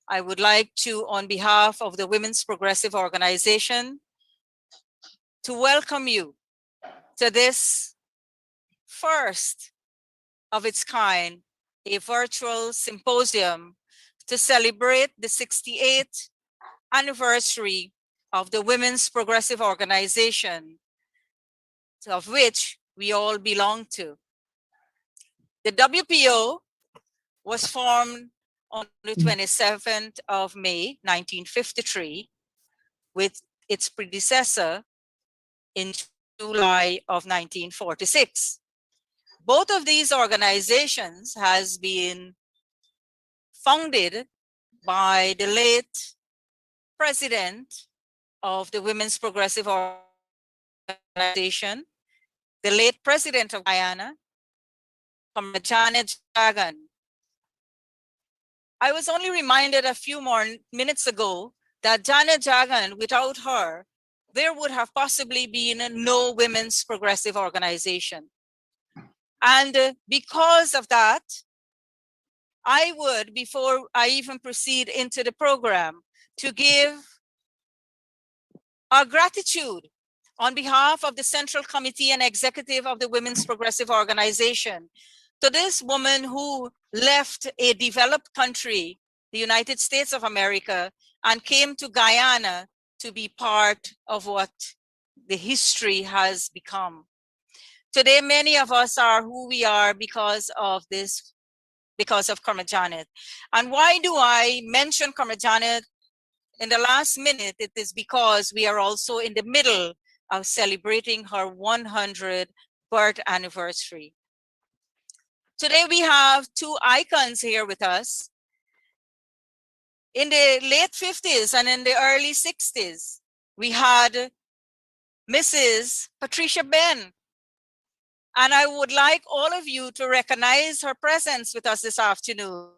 I would like to, on behalf of the Women's Progressive Organization, to welcome you to this first of its kind, a virtual symposium to celebrate the 68th anniversary of the Women's Progressive Organization, of which we all belong to. The WPO was formed on the 27th of May, 1953, with its predecessor in July of 1946. Both of these organizations has been founded by the late president of the Women's Progressive Organization, the late president of Guyana, Comrade Janet Jagan. I was only reminded a few more minutes ago that Janet Jagan, without her, there would have possibly been no Women's Progressive Organization. And because of that, I would, before I even proceed into the program, to give our gratitude on behalf of the Central Committee and Executive of the Women's Progressive Organization to this woman who left a developed country, the United States of America, and came to Guyana to be part of what the history has become. Today, many of us are who we are because of this, because of Comrade Janet. And why do I mention Comrade Janet in the last minute? It is because we are also in the middle of celebrating her 100th birth anniversary. Today we have two icons here with us. In the late 50s and in the early 60s, we had Mrs. Patricia Ben. And I would like all of you to recognize her presence with us this afternoon.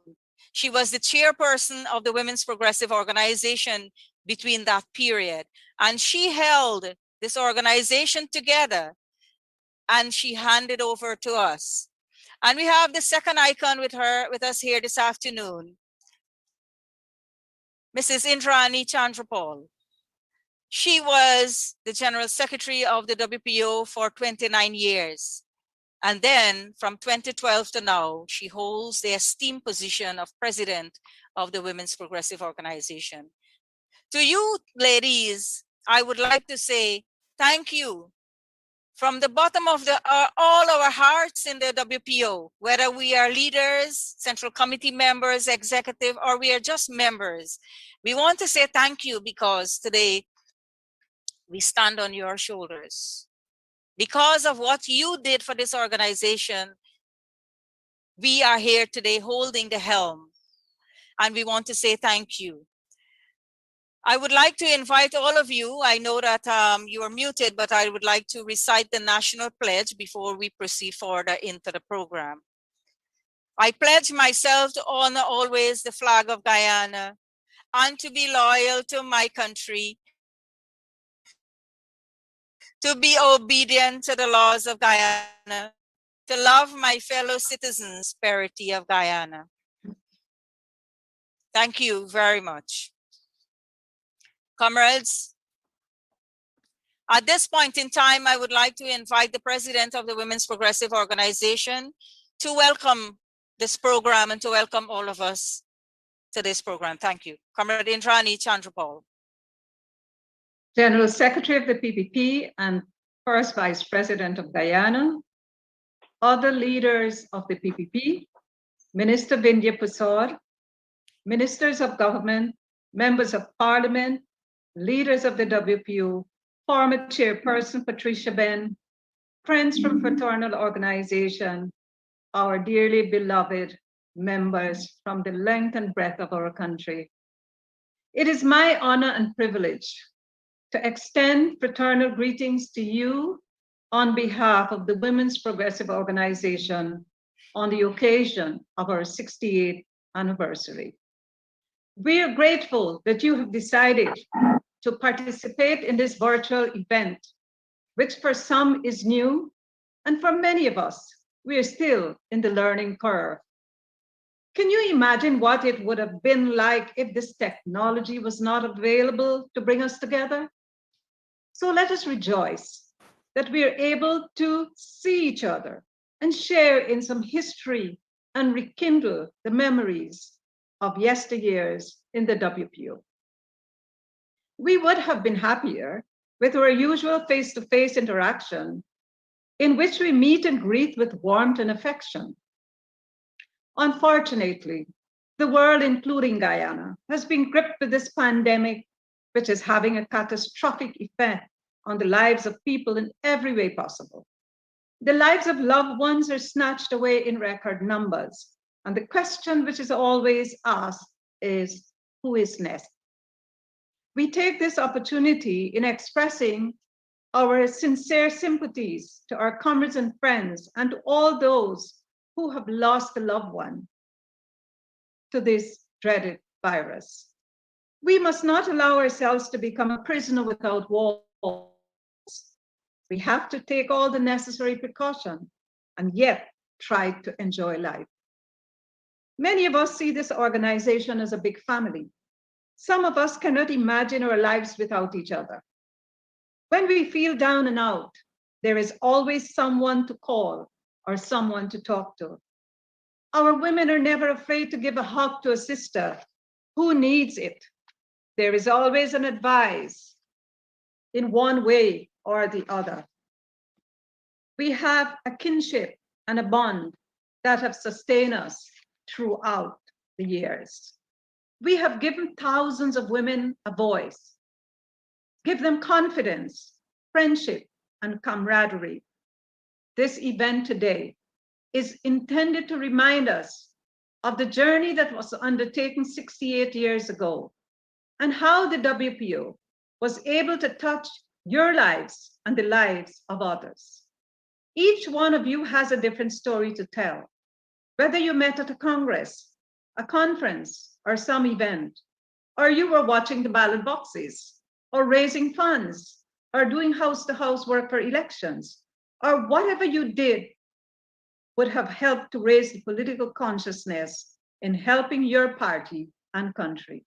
She was the chairperson of the Women's Progressive Organization between that period. And she held this organization together and she handed over to us. And we have the second icon with us here this afternoon, Mrs. Indrani Chandrapal. She was the General Secretary of the WPO for 29 years. And then from 2012 to now, she holds the esteemed position of President of the Women's Progressive Organization. To you, ladies, I would like to say thank you from the bottom of all our hearts in the WPO, whether we are leaders, Central Committee members, executive, or we are just members. We want to say thank you because today we stand on your shoulders. Because of what you did for this organization, we are here today holding the helm, and we want to say thank you. I would like to invite all of you. I know that you are muted, but I would like to recite the National Pledge before we proceed further into the program. I pledge myself to honor always the flag of Guyana and to be loyal to my country, to be obedient to the laws of Guyana, to love my fellow citizens, prosperity of Guyana. Thank you very much. Comrades, at this point in time, I would like to invite the President of the Women's Progressive Organization to welcome this program and to welcome all of us to this program. Thank you. Comrade Indrani Chandrapal. General Secretary of the PPP and First Vice President of Guyana, other leaders of the PPP, Minister Vindhya Pusor, Ministers of Government, Members of Parliament, leaders of the WPO, former Chairperson Patricia Ben, friends from Fraternal Organization, our dearly beloved members from the length and breadth of our country. It is my honor and privilege to extend fraternal greetings to you on behalf of the Women's Progressive Organization on the occasion of our 68th anniversary. We are grateful that you have decided to participate in this virtual event, which for some is new, and for many of us, we are still in the learning curve. Can you imagine what it would have been like if this technology was not available to bring us together? So let us rejoice that we are able to see each other and share in some history and rekindle the memories of yesteryears in the WPO. We would have been happier with our usual face-to-face interaction in which we meet and greet with warmth and affection. Unfortunately, the world, including Guyana, has been gripped with this pandemic, which is having a catastrophic effect on the lives of people in every way possible. The lives of loved ones are snatched away in record numbers. And the question which is always asked is, who is next? We take this opportunity in expressing our sincere sympathies to our comrades and friends and to all those who have lost a loved one to this dreaded virus. We must not allow ourselves to become a prisoner without walls. We have to take all the necessary precaution and yet try to enjoy life. Many of us see this organization as a big family. Some of us cannot imagine our lives without each other. When we feel down and out, there is always someone to call or someone to talk to. Our women are never afraid to give a hug to a sister who needs it. There is always an advice in one way or the other. We have a kinship and a bond that have sustained us throughout the years. We have given thousands of women a voice, give them confidence, friendship, and camaraderie. This event today is intended to remind us of the journey that was undertaken 68 years ago and how the WPO was able to touch your lives and the lives of others. Each one of you has a different story to tell, whether you met at a congress, a conference, or some event, or you were watching the ballot boxes, or raising funds, or doing house-to-house work for elections, or whatever you did would have helped to raise the political consciousness in helping your party and country.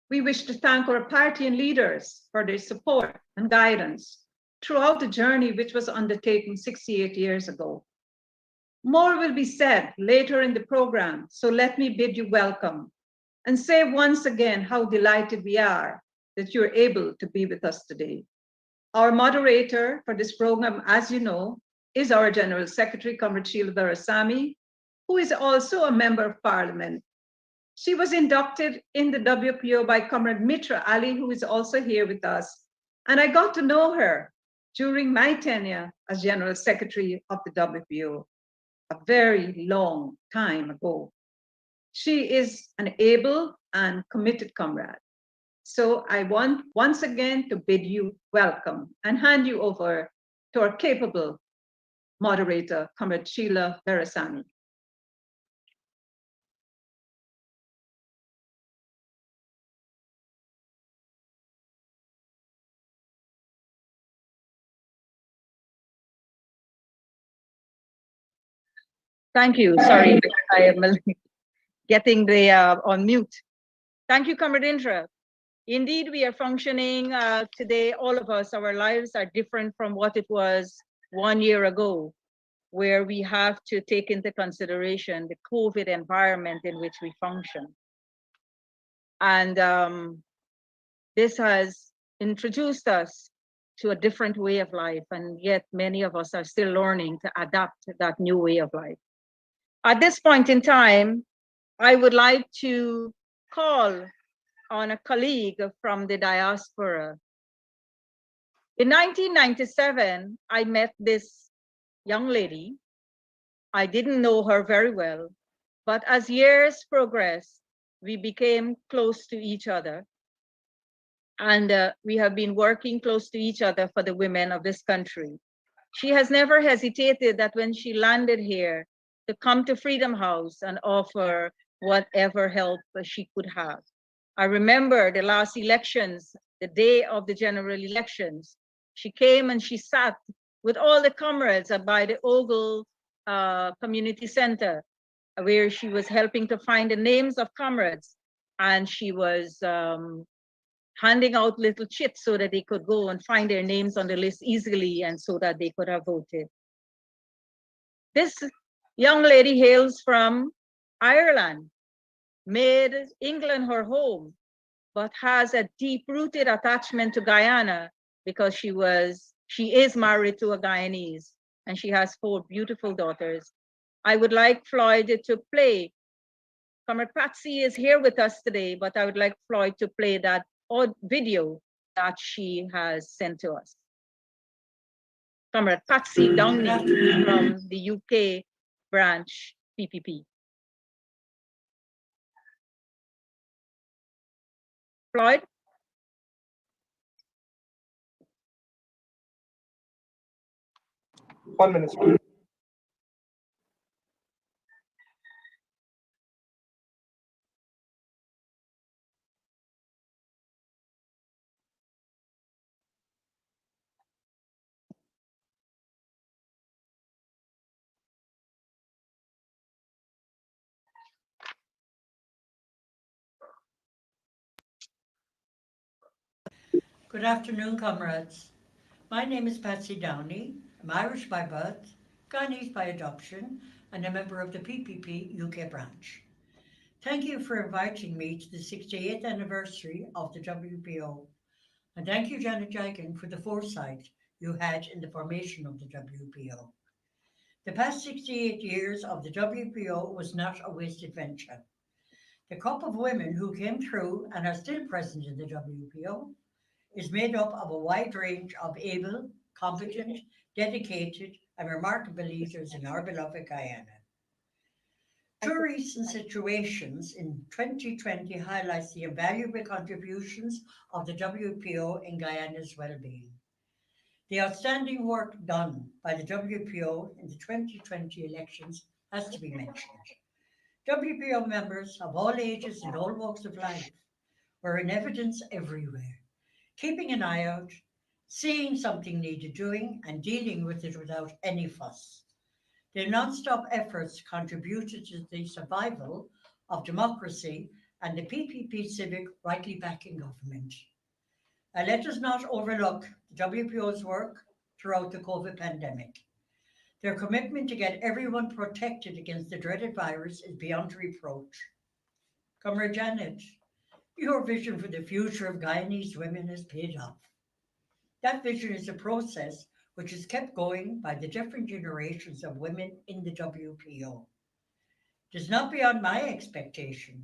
We wish to thank our party and leaders for their support and guidance throughout the journey which was undertaken 68 years ago. More will be said later in the program, so let me bid you welcome and say once again how delighted we are that you're able to be with us today. Our moderator for this program, as you know, is our General Secretary, Comrade Sheila Veerasamy, who is also a Member of Parliament. She was inducted in the WPO by Comrade Mitra Ali, who is also here with us. And I got to know her during my tenure as General Secretary of the WPO, a very long time ago. She is an able and committed comrade. So I want once again to bid you welcome and hand you over to our capable moderator, Comrade Sheila Veerasamy. Thank you. Sorry, I am getting the on mute. Thank you, Comrade Indra. Indeed, we are functioning today, all of us, our lives are different from what it was 1 year ago, where we have to take into consideration the COVID environment in which we function. And this has introduced us to a different way of life, and yet many of us are still learning to adapt to that new way of life. At this point in time, I would like to call on a colleague from the diaspora. In 1997, I met this young lady. I didn't know her very well, but as years progressed, we became close to each other. And we have been working close to each other for the women of this country. She has never hesitated that when she landed here to come to Freedom House and offer whatever help she could have. I remember the last elections, the day of the general elections, she came and she sat with all the comrades by the Ogle Community Center where she was helping to find the names of comrades, and she was handing out little chips so that they could go and find their names on the list easily and so that they could have voted. This young lady hails from Ireland, made England her home, but has a deep-rooted attachment to Guyana because she is married to a Guyanese, and she has 4 beautiful daughters. I would like Floyd to play. Comrade Patsy is here with us today, but I would like Floyd to play that odd video that she has sent to us. Comrade Patsy Downey from the UK branch PPP. Floyd? One minute. Good afternoon, comrades. My name is Patsy Downey. I'm Irish by birth, Guyanese by adoption, and a member of the PPP UK branch. Thank you for inviting me to the 68th anniversary of the WPO. And thank you, Janet Jagan, for the foresight you had in the formation of the WPO. The past 68 years of the WPO was not a wasted venture. The crop of women who came through and are still present in the WPO is made up of a wide range of able, competent, dedicated, and remarkable leaders in our beloved Guyana. Two recent situations in 2020 highlights the invaluable contributions of the WPO in Guyana's well-being. The outstanding work done by the WPO in the 2020 elections has to be mentioned. WPO members of all ages and all walks of life were in evidence everywhere, keeping an eye out, seeing something needed doing, and dealing with it without any fuss. Their non-stop efforts contributed to the survival of democracy and the PPP civic rightly backing government. Let us not overlook the WPO's work throughout the COVID pandemic. Their commitment to get everyone protected against the dreaded virus is beyond reproach. Comrade Janet, your vision for the future of Guyanese women has paid off. That vision is a process which is kept going by the different generations of women in the WPO. It is not beyond my expectation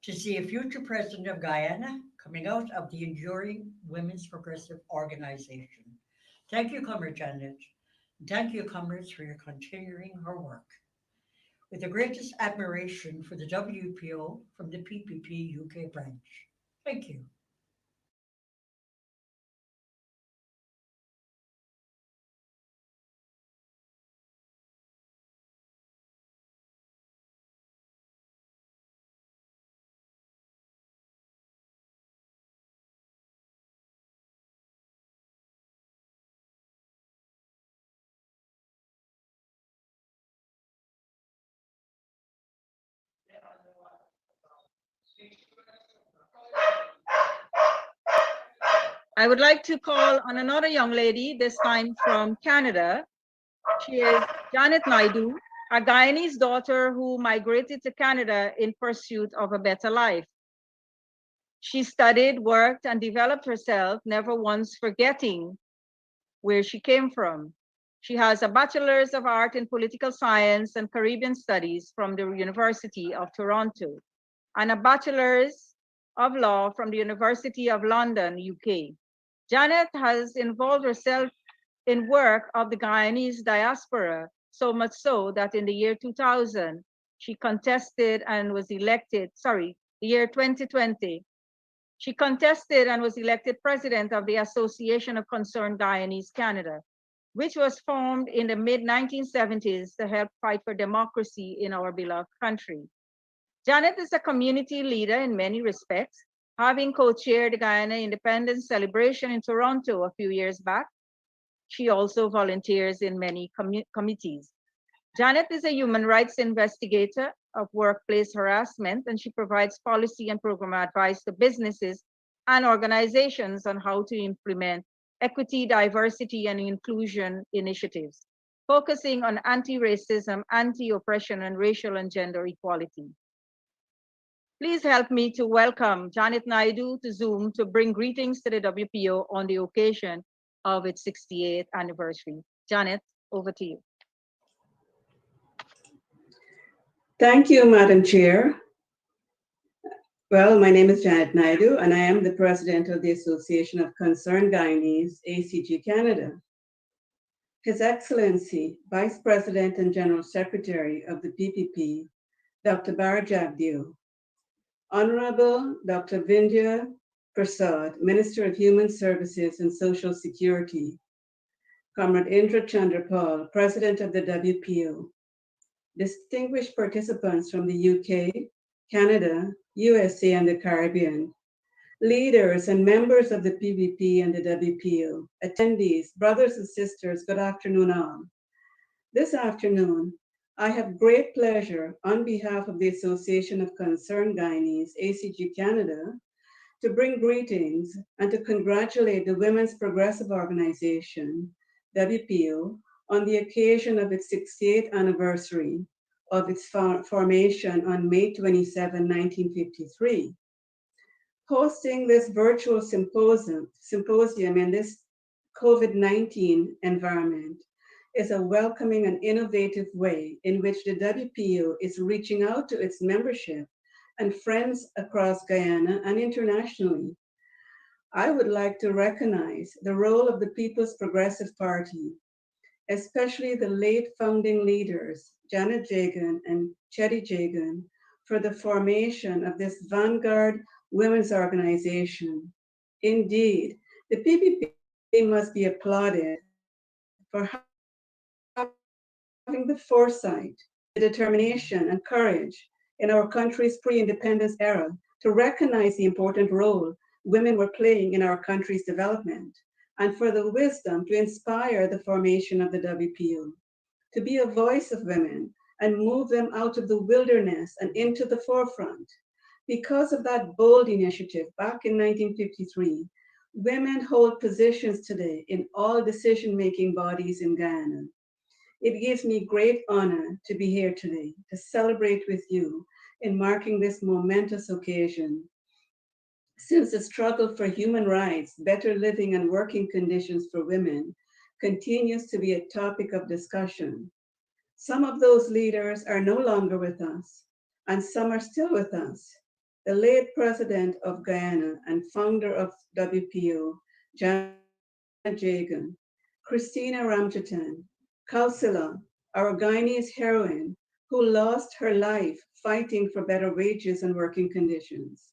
to see a future president of Guyana coming out of the enduring Women's Progressive Organization. Thank you, Comrade Janet. And thank you, comrades, for your continuing her work. With the greatest admiration for the WPO from the PPP UK branch. Thank you. I would like to call on another young lady, this time from Canada. She is Janet Naidu, a Guyanese daughter who migrated to Canada in pursuit of a better life. She studied, worked, and developed herself, never once forgetting where she came from. She has a Bachelor's of Art in Political Science and Caribbean Studies from the University of Toronto, and a Bachelor's of Law from the University of London, UK. Janet has involved herself in work of the Guyanese diaspora, so much so that in the year 2000, she contested and was elected, the year 2020, she contested and was elected president of the Association of Concerned Guyanese Canada, which was formed in the mid-1970s to help fight for democracy in our beloved country. Janet is a community leader in many respects, having co-chaired the Guyana Independence Celebration in Toronto a few years back. She also volunteers in many committees. Janet is a human rights investigator of workplace harassment, and she provides policy and program advice to businesses and organizations on how to implement equity, diversity, and inclusion initiatives, focusing on anti-racism, anti-oppression, and racial and gender equality. Please help me to welcome Janet Naidu to Zoom to bring greetings to the WPO on the occasion of its 68th anniversary. Janet, over to you. Thank you, Madam Chair. Well, my name is Janet Naidu, and I am the president of the Association of Concerned Guyanese, ACG Canada. His Excellency, Vice President and General Secretary of the PPP, Dr. Barajagdio, Honorable Dr. Vindhya Prasad, Minister of Human Services and Social Security, Comrade Indra Chandrapal, President of the WPO, distinguished participants from the UK, Canada, USA, and the Caribbean, leaders and members of the PPP and the WPO, attendees, brothers and sisters, good afternoon all. This afternoon, I have great pleasure on behalf of the Association of Concerned Guyanese, ACG Canada, to bring greetings and to congratulate the Women's Progressive Organization, WPO, on the occasion of its 68th anniversary of its formation on May 27, 1953. Hosting this virtual symposium in this COVID-19 environment is a welcoming and innovative way in which the WPO is reaching out to its membership and friends across Guyana and internationally. I would like to recognize the role of the People's Progressive Party, especially the late founding leaders, Janet Jagan and Chetty Jagan, for the formation of this vanguard women's organization. Indeed, the PPP must be applauded for having the foresight, the determination, and courage in our country's pre-independence era to recognize the important role women were playing in our country's development, and for the wisdom to inspire the formation of the WPO, to be a voice of women and move them out of the wilderness and into the forefront. Because of that bold initiative back in 1953, women hold positions today in all decision-making bodies in Guyana. It gives me great honor to be here today to celebrate with you in marking this momentous occasion. Since the struggle for human rights, better living and working conditions for women continues to be a topic of discussion, some of those leaders are no longer with us, and some are still with us. The late president of Guyana and founder of WPO, Janet Jagan, Christina Ramjatan, Kausila, our Guyanese heroine, who lost her life fighting for better wages and working conditions.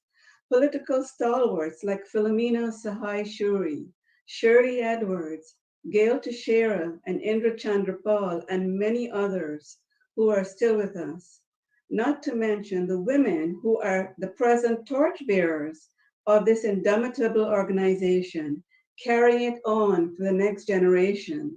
Political stalwarts like Philomena Sahai Shuri, Shirley Edwards, Gail Teixeira, and Indra Chandrapal, and many others who are still with us. Not to mention the women who are the present torchbearers of this indomitable organization, carrying it on for the next generation.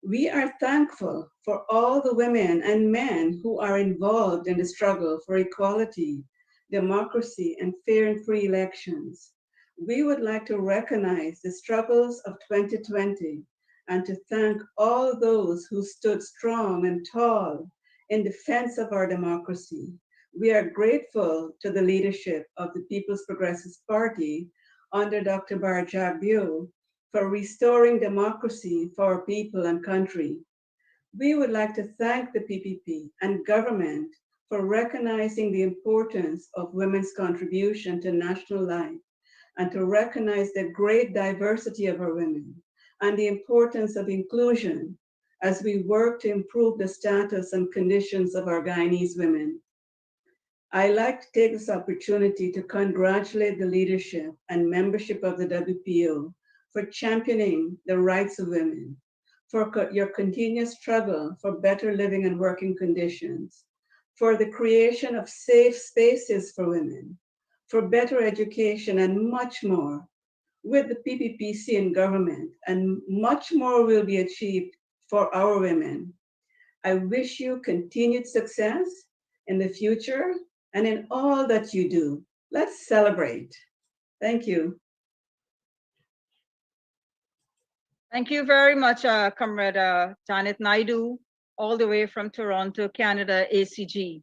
We are thankful for all the women and men who are involved in the struggle for equality, democracy, and fair and free elections. We would like to recognize the struggles of 2020 and to thank all those who stood strong and tall in defense of our democracy. We are grateful to the leadership of the People's Progressive Party under Dr. Barajagdio for restoring democracy for our people and country. We would like to thank the PPP and government for recognizing the importance of women's contribution to national life and to recognize the great diversity of our women and the importance of inclusion as we work to improve the status and conditions of our Guyanese women. I'd like to take this opportunity to congratulate the leadership and membership of the WPO for championing the rights of women, for your continuous struggle for better living and working conditions, for the creation of safe spaces for women, for better education, and much more. With the PPPC in government, and much more will be achieved for our women. I wish you continued success in the future and in all that you do. Let's celebrate. Thank you. Thank you very much, Comrade Janet Naidu, all the way from Toronto, Canada, ACG.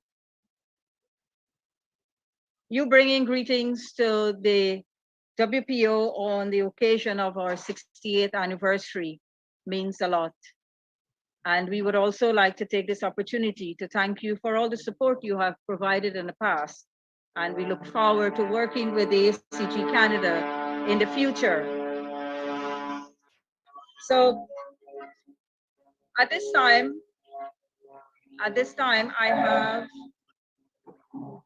You bringing greetings to the WPO on the occasion of our 68th anniversary means a lot. And we would also like to take this opportunity to thank you for all the support you have provided in the past. And we look forward to working with the ACG Canada in the future. So at this time, I have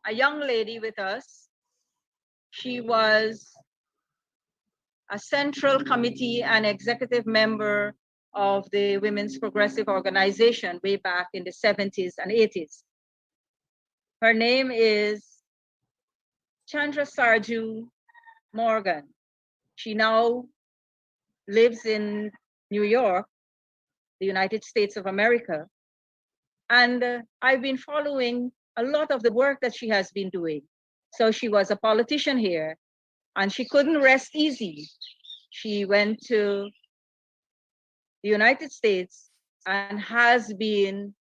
a young lady with us. She was a central committee and executive member of the Women's Progressive Organization way back in the 70s and 80s. Her name is Chandra Sarju Morgan. She now lives in New York, the United States of America. And I've been following a lot of the work that she has been doing. So she was a politician here, and she couldn't rest easy. She went to the United States and has been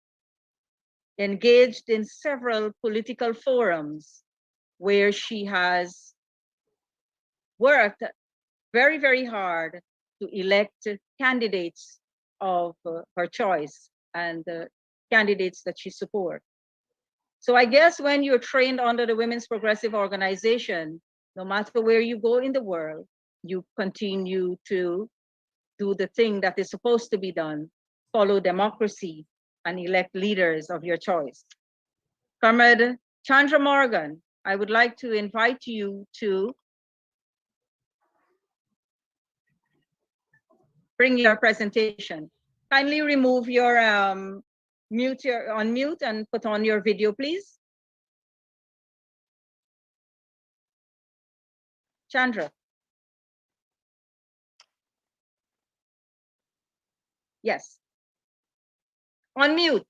engaged in several political forums where she has worked very, very hard to elect candidates of her choice and candidates that she supports. So I guess when you're trained under the Women's Progressive Organization, no matter where you go in the world, you continue to do the thing that is supposed to be done, follow democracy, and elect leaders of your choice. Comrade Chandra Morgan, I would like to invite you to bring your presentation. Kindly remove your unmute and put on your video, please. Chandra. Yes. Unmute.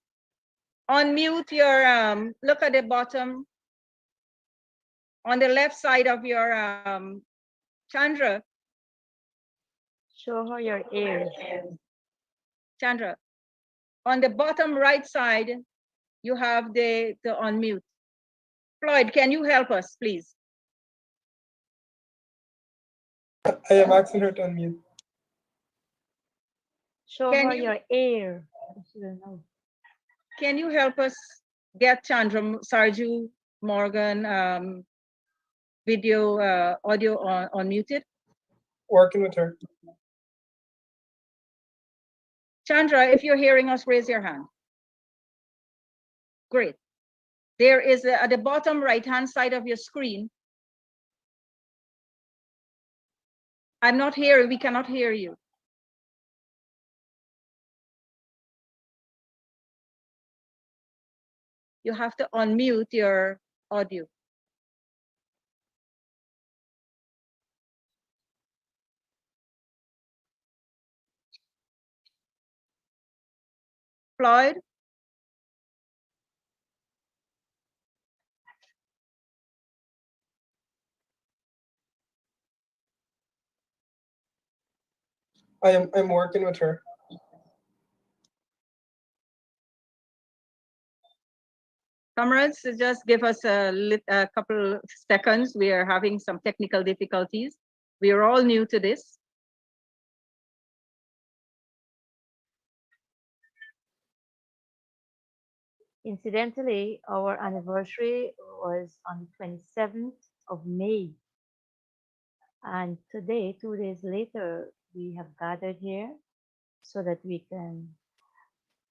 Unmute your, look at the bottom, on the left side of your, Chandra. Show her your ears. Chandra. On the bottom right side, you have the unmute. Floyd, can you help us, please? I am asking her to unmute. Show Can her you- your ear. She don't know. Can you help us get Chandra Sarju Morgan video, audio unmuted? Working with her. Chandra, if you're hearing us, raise your hand. Great. There is at the bottom right-hand side of your screen. I'm not here, we cannot hear you. You have to unmute your audio. Floyd? I'm working with her. Comrades, just give us a couple seconds. We are having some technical difficulties. We are all new to this. Incidentally, our anniversary was on the 27th of May. And today, 2 days later, we have gathered here so that we can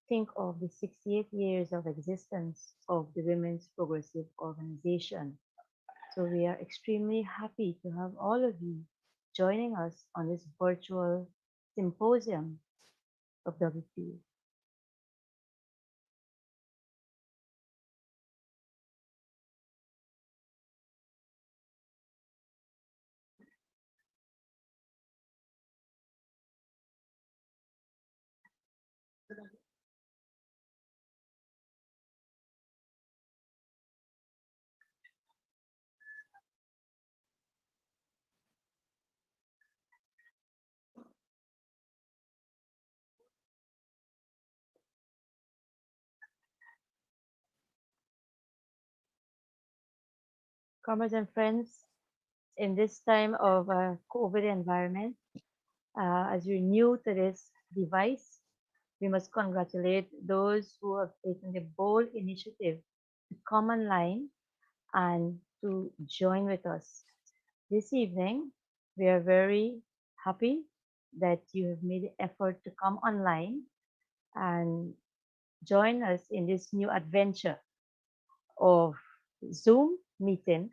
think of the 68 years of existence of the Women's Progressive Organization. So we are extremely happy to have all of you joining us on this virtual symposium of WPO. Comrades and friends, in this time of COVID environment, as you're new to this device, we must congratulate those who have taken the bold initiative to come online and to join with us. This evening, we are very happy that you have made the effort to come online and join us in this new adventure of Zoom meeting,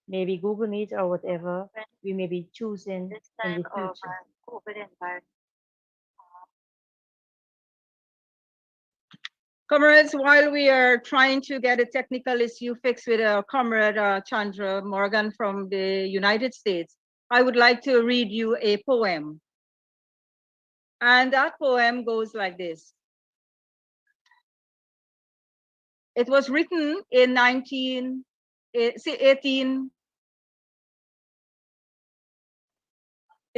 maybe Google Meet or whatever we may be choosing in the future. Comrades, while we are trying to get a technical issue fixed with our comrade Chandra Morgan from the United States, I would like to read you a poem. And that poem goes like this. It was written in 18. It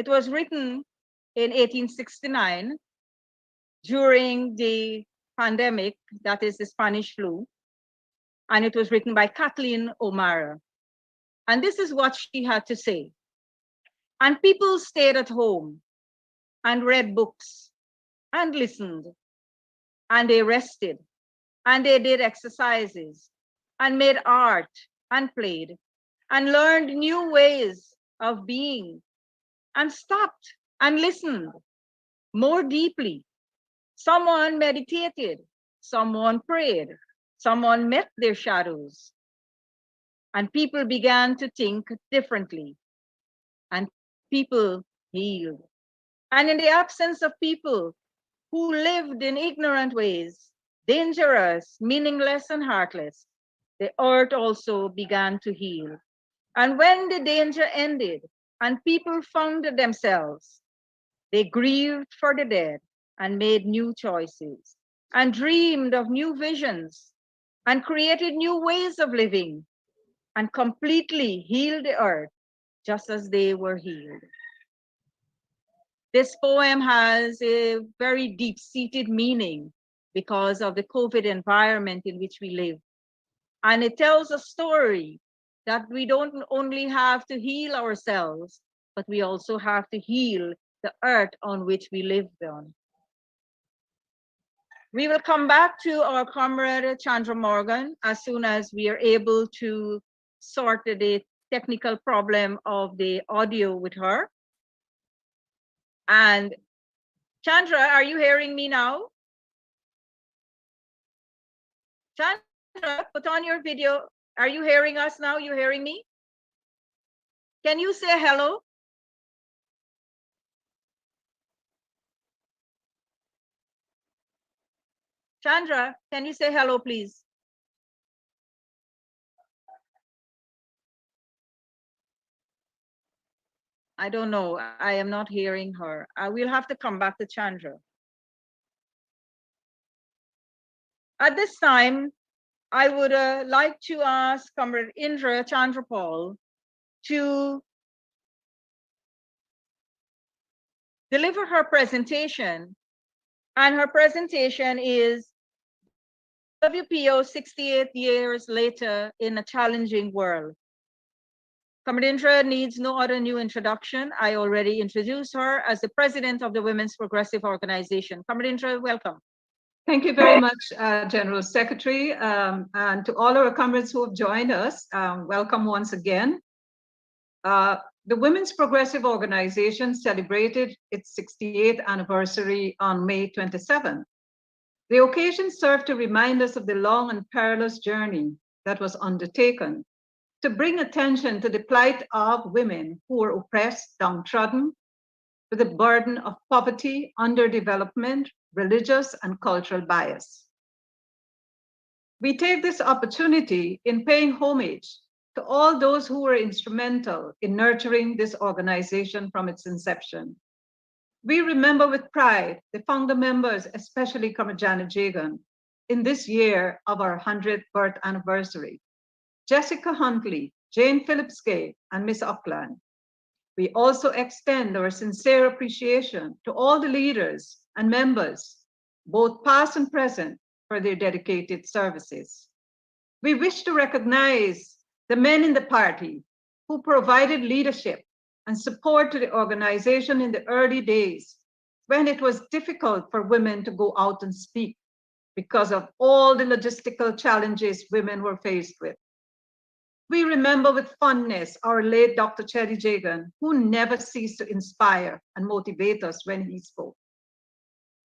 was written in 1869 during the pandemic, that is the Spanish flu. And it was written by Kathleen O'Mara. And this is what she had to say. And people stayed at home and read books and listened, and they rested, and they did exercises and made art and played and learned new ways of being and stopped and listened more deeply. Someone meditated, someone prayed, someone met their shadows, and people began to think differently, and people healed. And in the absence of people who lived in ignorant ways, dangerous, meaningless, and heartless, the earth also began to heal. And when the danger ended and people found themselves, they grieved for the dead and made new choices and dreamed of new visions and created new ways of living and completely healed the earth just as they were healed. This poem has a very deep-seated meaning because of the COVID environment in which we live. And it tells a story that we don't only have to heal ourselves, but we also have to heal the earth on which we live on. We will come back to our comrade Chandra Morgan as soon as we are able to sort the technical problem of the audio with her. And Chandra, are you hearing me now? Chandra, put on your video. Are you hearing us now? You hearing me? Can you say hello? Chandra, can you say hello, please? I don't know. I am not hearing her. I will have to come back to Chandra. At this time, I would like to ask Comrade Indra Chandrapal to deliver her presentation. And her presentation is WPO 68 years later in a challenging world. Comrade Indra needs no other new introduction. I already introduced her as the president of the Women's Progressive Organization. Comrade Indra, welcome. Thank you very much, General Secretary, and to all our comrades who have joined us, welcome once again. The Women's Progressive Organization celebrated its 68th anniversary on May 27. The occasion served to remind us of the long and perilous journey that was undertaken to bring attention to the plight of women who were oppressed, downtrodden, with the burden of poverty, underdevelopment, religious and cultural bias. We take this opportunity in paying homage to all those who were instrumental in nurturing this organization from its inception. We remember with pride the founder members, especially Comrade Janet Jagan, in this year of our 100th birth anniversary. Jessica Huntley, Jane Phillips Gay, and Miss Auckland. We also extend our sincere appreciation to all the leaders and members, both past and present, for their dedicated services. We wish to recognize the men in the party who provided leadership and support to the organization in the early days when it was difficult for women to go out and speak because of all the logistical challenges women were faced with. We remember with fondness our late Dr. Cherry Jagan, who never ceased to inspire and motivate us when he spoke.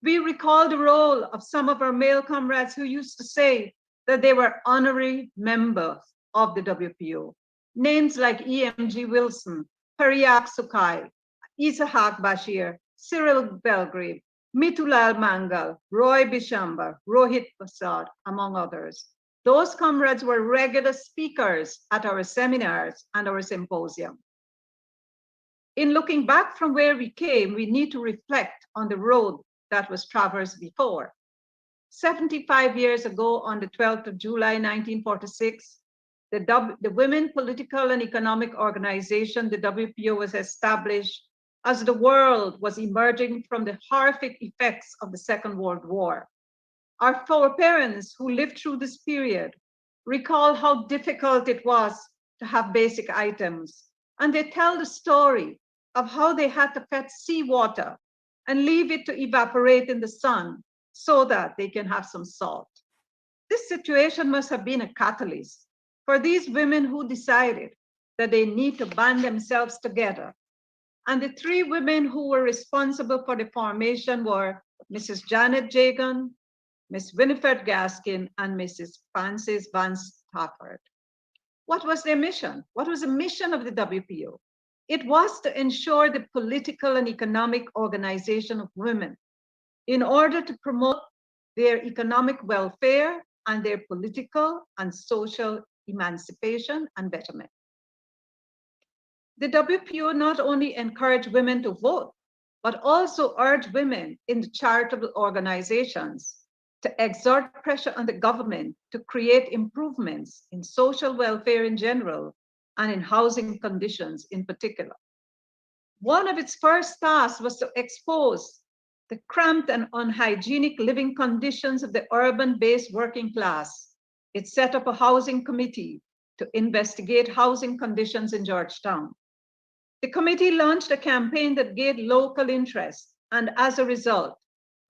We recall the role of some of our male comrades who used to say that they were honorary members of the WPO. Names like E.M.G. Wilson, Periak Sukai, Isahak Bashir, Cyril Belgrave, Mitulal Mangal, Roy Bishambar, Rohit Prasad, among others. Those comrades were regular speakers at our seminars and our symposium. In looking back from where we came, we need to reflect on the road that was traversed before. 75 years ago, on the 12th of July, 1946, the Women Political and Economic Organization, the WPO, was established as the world was emerging from the horrific effects of the Second World War. Our foreparents who lived through this period recall how difficult it was to have basic items, and they tell the story of how they had to fetch seawater and leave it to evaporate in the sun so that they can have some salt. This situation must have been a catalyst for these women who decided that they need to band themselves together. And the three women who were responsible for the formation were Mrs. Janet Jagan, Ms. Winifred Gaskin, and Mrs. Frances Van Stafford. What was their mission? What was the mission of the WPO? It was to ensure the political and economic organization of women in order to promote their economic welfare and their political and social emancipation and betterment. The WPO not only encouraged women to vote, but also urged women in the charitable organizations to exert pressure on the government to create improvements in social welfare in general and in housing conditions in particular. One of its first tasks was to expose the cramped and unhygienic living conditions of the urban-based working class. It set up a housing committee to investigate housing conditions in Georgetown. The committee launched a campaign that gained local interest and, as a result,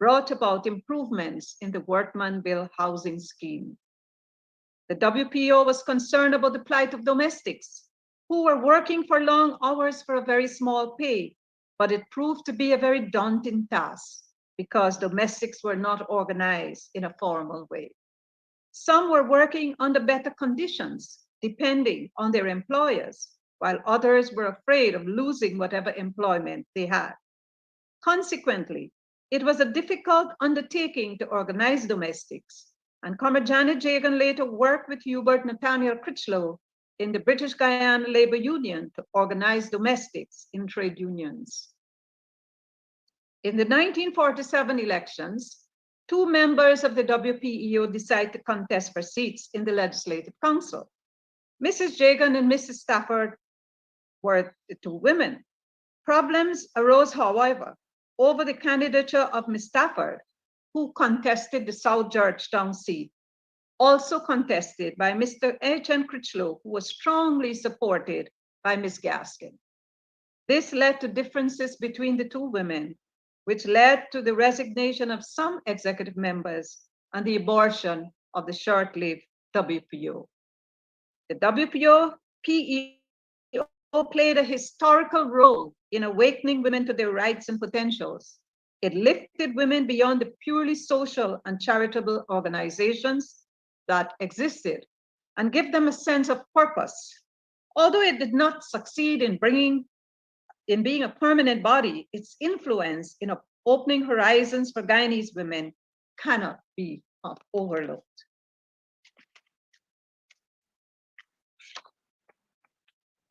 brought about improvements in the Workmanville housing scheme. The WPO was concerned about the plight of domestics who were working for long hours for a very small pay, but it proved to be a very daunting task because domestics were not organized in a formal way. Some were working under better conditions, depending on their employers, while others were afraid of losing whatever employment they had. Consequently, it was a difficult undertaking to organize domestics, and Comrade Janet Jagan later worked with Hubert Nathaniel Critchlow in the British Guyana Labor Union to organize domestics in trade unions. In the 1947 elections, two members of the WPEO decided to contest for seats in the Legislative Council. Mrs. Jagan and Mrs. Stafford were the two women. Problems arose, however, over the candidature of Ms. Stafford, who contested the South Georgetown seat, also contested by Mr. H.N. Critchlow, who was strongly supported by Ms. Gaskin. This led to differences between the two women, which led to the resignation of some executive members and the abortion of the short-lived WPO. The WPO PEO played a historical role in awakening women to their rights and potentials. It lifted women beyond the purely social and charitable organizations that existed and gave them a sense of purpose. Although it did not succeed in being a permanent body, its influence in opening horizons for Guyanese women cannot be overlooked.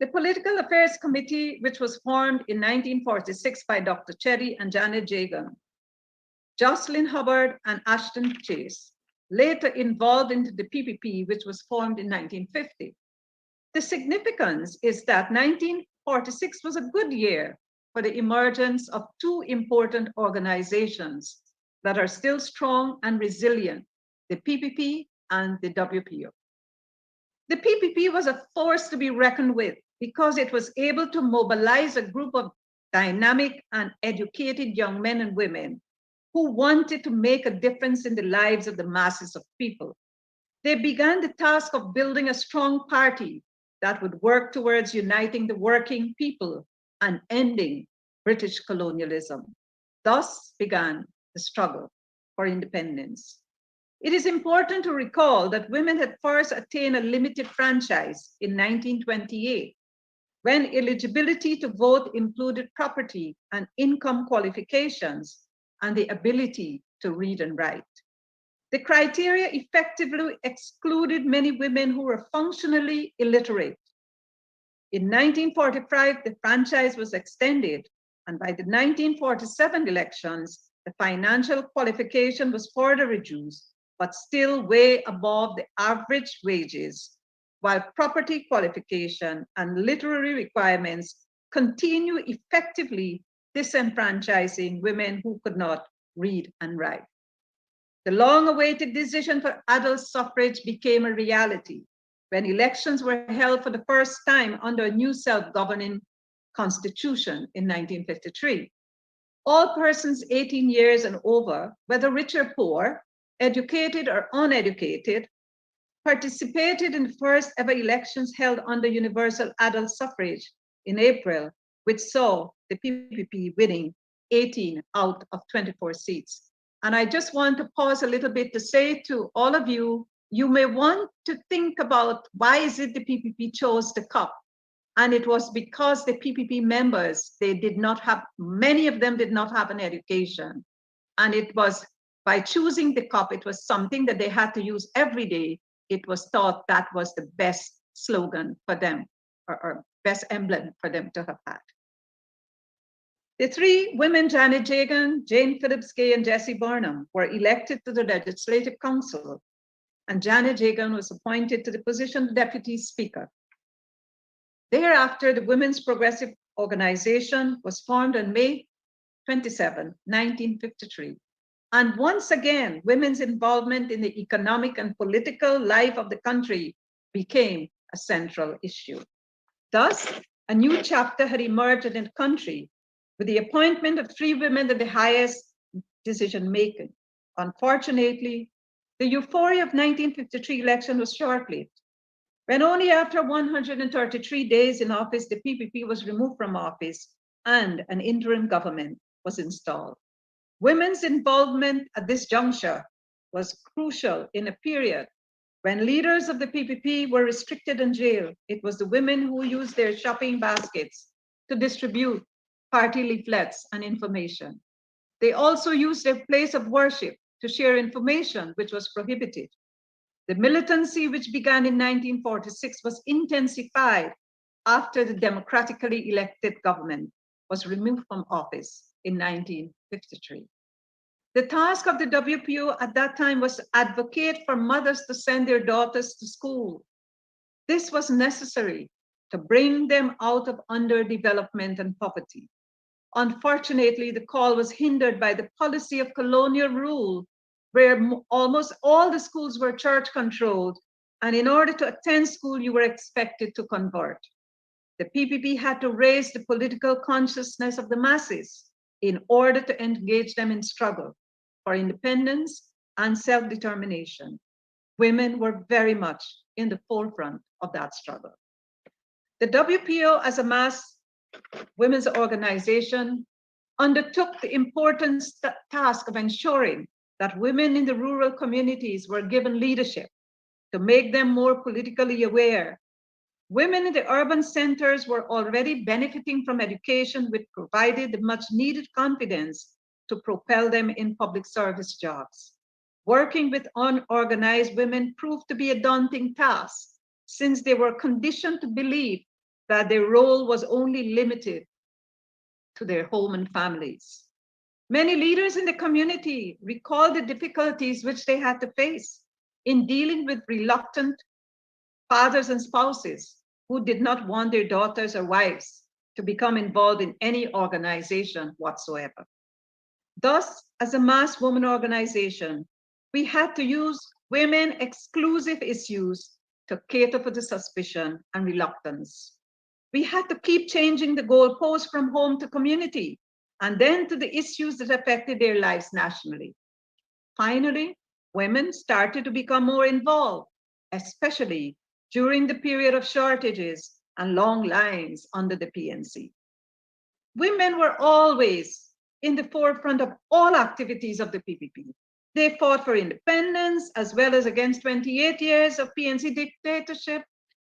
The Political Affairs Committee, which was formed in 1946 by Dr. Cherry and Janet Jagan, Jocelyn Hubbard and Ashton Chase, later evolved into the PPP, which was formed in 1950. The significance is that 1946 was a good year for the emergence of two important organizations that are still strong and resilient, the PPP and the WPO. The PPP was a force to be reckoned with because it was able to mobilize a group of dynamic and educated young men and women who wanted to make a difference in the lives of the masses of people. They began the task of building a strong party that would work towards uniting the working people and ending British colonialism. Thus began the struggle for independence. It is important to recall that women had first attained a limited franchise in 1928, when eligibility to vote included property and income qualifications and the ability to read and write. The criteria effectively excluded many women who were functionally illiterate. In 1945, the franchise was extended, and by the 1947 elections, the financial qualification was further reduced, but still way above the average wages, while property qualification and literary requirements continue effectively disenfranchising women who could not read and write. The long-awaited decision for adult suffrage became a reality when elections were held for the first time under a new self-governing constitution in 1953. All persons 18 years and over, whether rich or poor, educated or uneducated, participated in the first ever elections held under universal adult suffrage in April, which saw the PPP winning 18 out of 24 seats. And I just want to pause a little bit to say to all of you, you may want to think about why is it the PPP chose the CUP? And it was because the PPP members, they did not have, many of them did not have an education. And it was by choosing the CUP, it was something that they had to use every day. It was thought that was the best slogan for them, or best emblem for them to have had. The three women, Janet Jagan, Jane Phillips Gay, and Jessie Burnham, were elected to the Legislative Council, and Janet Jagan was appointed to the position of Deputy Speaker. Thereafter, the Women's Progressive Organization was formed on May 27, 1953. And once again, women's involvement in the economic and political life of the country became a central issue. Thus, a new chapter had emerged in the country with the appointment of three women at the highest decision-making. Unfortunately, the euphoria of 1953 election was short-lived. When only after 133 days in office, the PPP was removed from office and an interim government was installed. Women's involvement at this juncture was crucial in a period when leaders of the PPP were restricted and jailed. It was the women who used their shopping baskets to distribute party leaflets and information. They also used their place of worship to share information, which was prohibited. The militancy, which began in 1946, was intensified after the democratically elected government was removed from office in 1953. The task of the WPO at that time was to advocate for mothers to send their daughters to school. This was necessary to bring them out of underdevelopment and poverty. Unfortunately, the call was hindered by the policy of colonial rule, where almost all the schools were church controlled, and in order to attend school, you were expected to convert. The PPP had to raise the political consciousness of the masses in order to engage them in struggle for independence and self-determination. Women were very much in the forefront of that struggle. The WPO, as a mass women's organization, undertook the important task of ensuring that women in the rural communities were given leadership to make them more politically aware. Women in the urban centers were already benefiting from education, which provided the much needed confidence to propel them in public service jobs. Working with unorganized women proved to be a daunting task, since they were conditioned to believe that their role was only limited to their home and families. Many leaders in the community recalled the difficulties which they had to face in dealing with reluctant fathers and spouses who did not want their daughters or wives to become involved in any organization whatsoever. Thus, as a mass women organization, we had to use women exclusive issues to cater for the suspicion and reluctance. We had to keep changing the goalposts from home to community, and then to the issues that affected their lives nationally. Finally, women started to become more involved, especially during the period of shortages and long lines under the PNC. Women were always in the forefront of all activities of the PPP. They fought for independence as well as against 28 years of PNC dictatorship,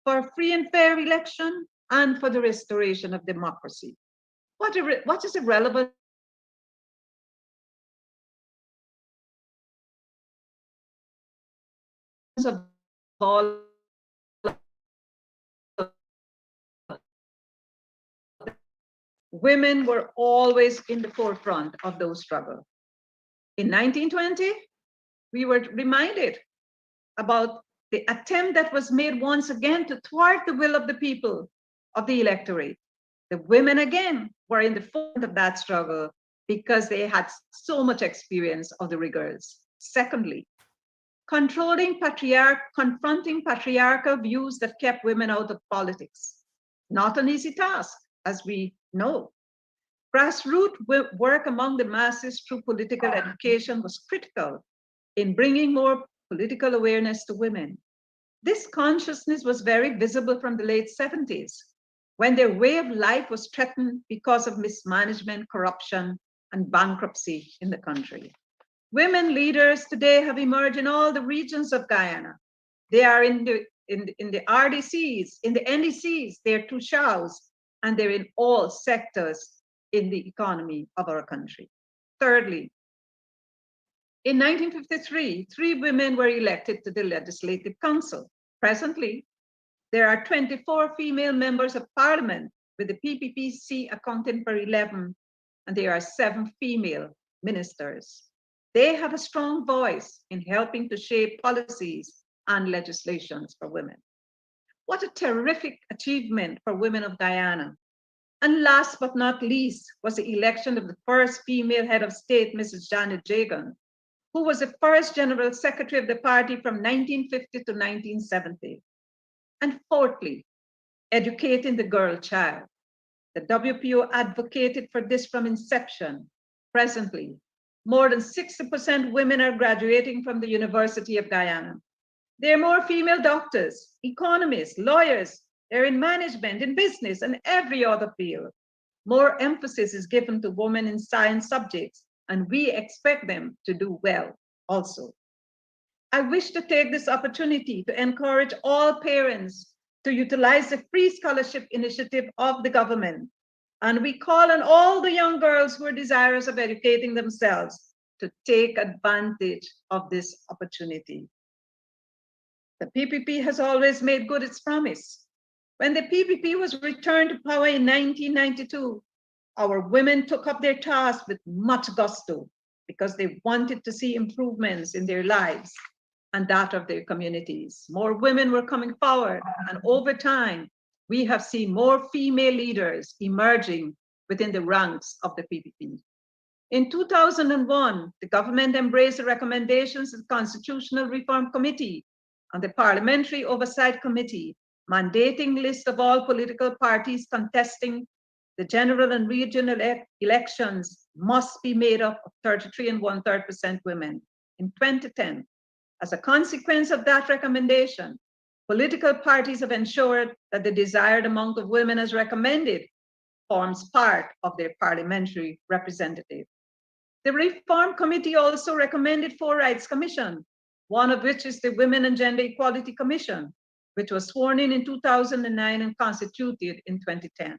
for free and fair election, and for the restoration of democracy. What is the relevance of all? Women were always in the forefront of those struggles. In 1920, we were reminded about the attempt that was made once again to thwart the will of the people, of the electorate. The women again were in the front of that struggle because they had so much experience of the rigors. Secondly, confronting patriarchal views that kept women out of politics. Not an easy task, as we know. Grassroots work among the masses through political education was critical in bringing more political awareness to women. This consciousness was very visible from the late 70s, when their way of life was threatened because of mismanagement, corruption, and bankruptcy in the country. Women leaders today have emerged in all the regions of Guyana. They are in the RDCs, in the NDCs, they're Tushals, and they're in all sectors in the economy of our country. Thirdly, in 1953, 3 women were elected to the Legislative Council. Presently, there are 24 female members of parliament, with the PPPC accounting for 11, and there are 7 female ministers. They have a strong voice in helping to shape policies and legislations for women. What a terrific achievement for women of Guyana. And last but not least was the election of the first female head of state, Mrs. Janet Jagan, who was the first general secretary of the party from 1950 to 1970. And fourthly, educating the girl child. The WPO advocated for this from inception. Presently, more than 60% women are graduating from the University of Guyana. There are more female doctors, economists, lawyers. They're in management, in business, and every other field. More emphasis is given to women in science subjects, and we expect them to do well also. I wish to take this opportunity to encourage all parents to utilize the free scholarship initiative of the government. And we call on all the young girls who are desirous of educating themselves to take advantage of this opportunity. The PPP has always made good its promise. When the PPP was returned to power in 1992, our women took up their task with much gusto because they wanted to see improvements in their lives and that of their communities. More women were coming forward, and over time, we have seen more female leaders emerging within the ranks of the PPP. In 2001, the government embraced the recommendations of the Constitutional Reform Committee and the Parliamentary Oversight Committee, mandating list of all political parties contesting the general and regional elections must be made up of 33 1/3% women. In 2010, as a consequence of that recommendation, political parties have ensured that the desired amount of women as recommended forms part of their parliamentary representative. The Reform Committee also recommended 4 Rights Commission, one of which is the Women and Gender Equality Commission, which was sworn in 2009 and constituted in 2010.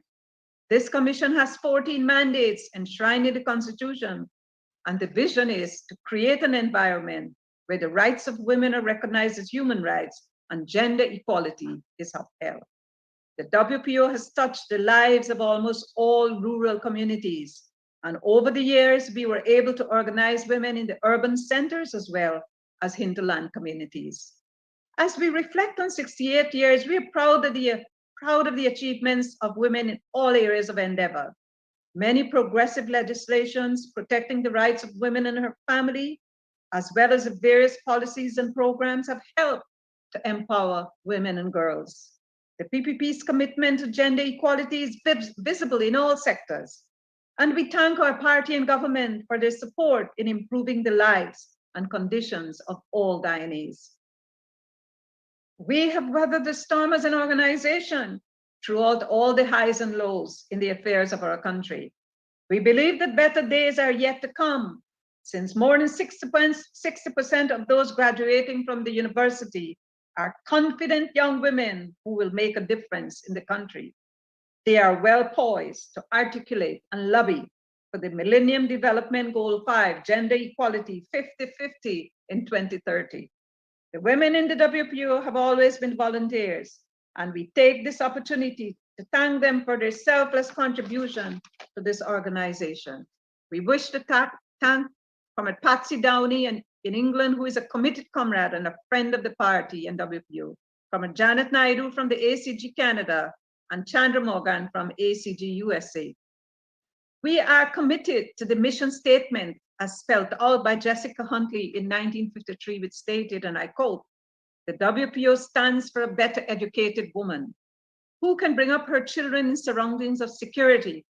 This commission has 14 mandates enshrined in the Constitution, and the vision is to create an environment where the rights of women are recognized as human rights and gender equality is upheld. The WPO has touched the lives of almost all rural communities, and over the years, we were able to organize women in the urban centers as well as hinterland communities. As we reflect on 68 years, we are proud of the achievements of women in all areas of endeavor. Many progressive legislations protecting the rights of women and her family, as well as the various policies and programs, have helped to empower women and girls. The PPP's commitment to gender equality is visible in all sectors. And we thank our party and government for their support in improving the lives and conditions of all Guyanese. We have weathered the storm as an organization throughout all the highs and lows in the affairs of our country. We believe that better days are yet to come, since more than 60% of those graduating from the university are confident young women who will make a difference in the country. They are well poised to articulate and lobby for the Millennium Development Goal 5, gender equality 50-50 in 2030. The women in the WPO have always been volunteers, and we take this opportunity to thank them for their selfless contribution to this organization. We wish to thank Comrade Patsy Downey in England, who is a committed comrade and a friend of the party and WPO, Comrade Janet Naidu from the ACG Canada, and Chandra Morgan from ACG USA. We are committed to the mission statement as spelled out by Jessica Huntley in 1953, which stated, and I quote, "The WPO stands for a better educated woman who can bring up her children in surroundings of security.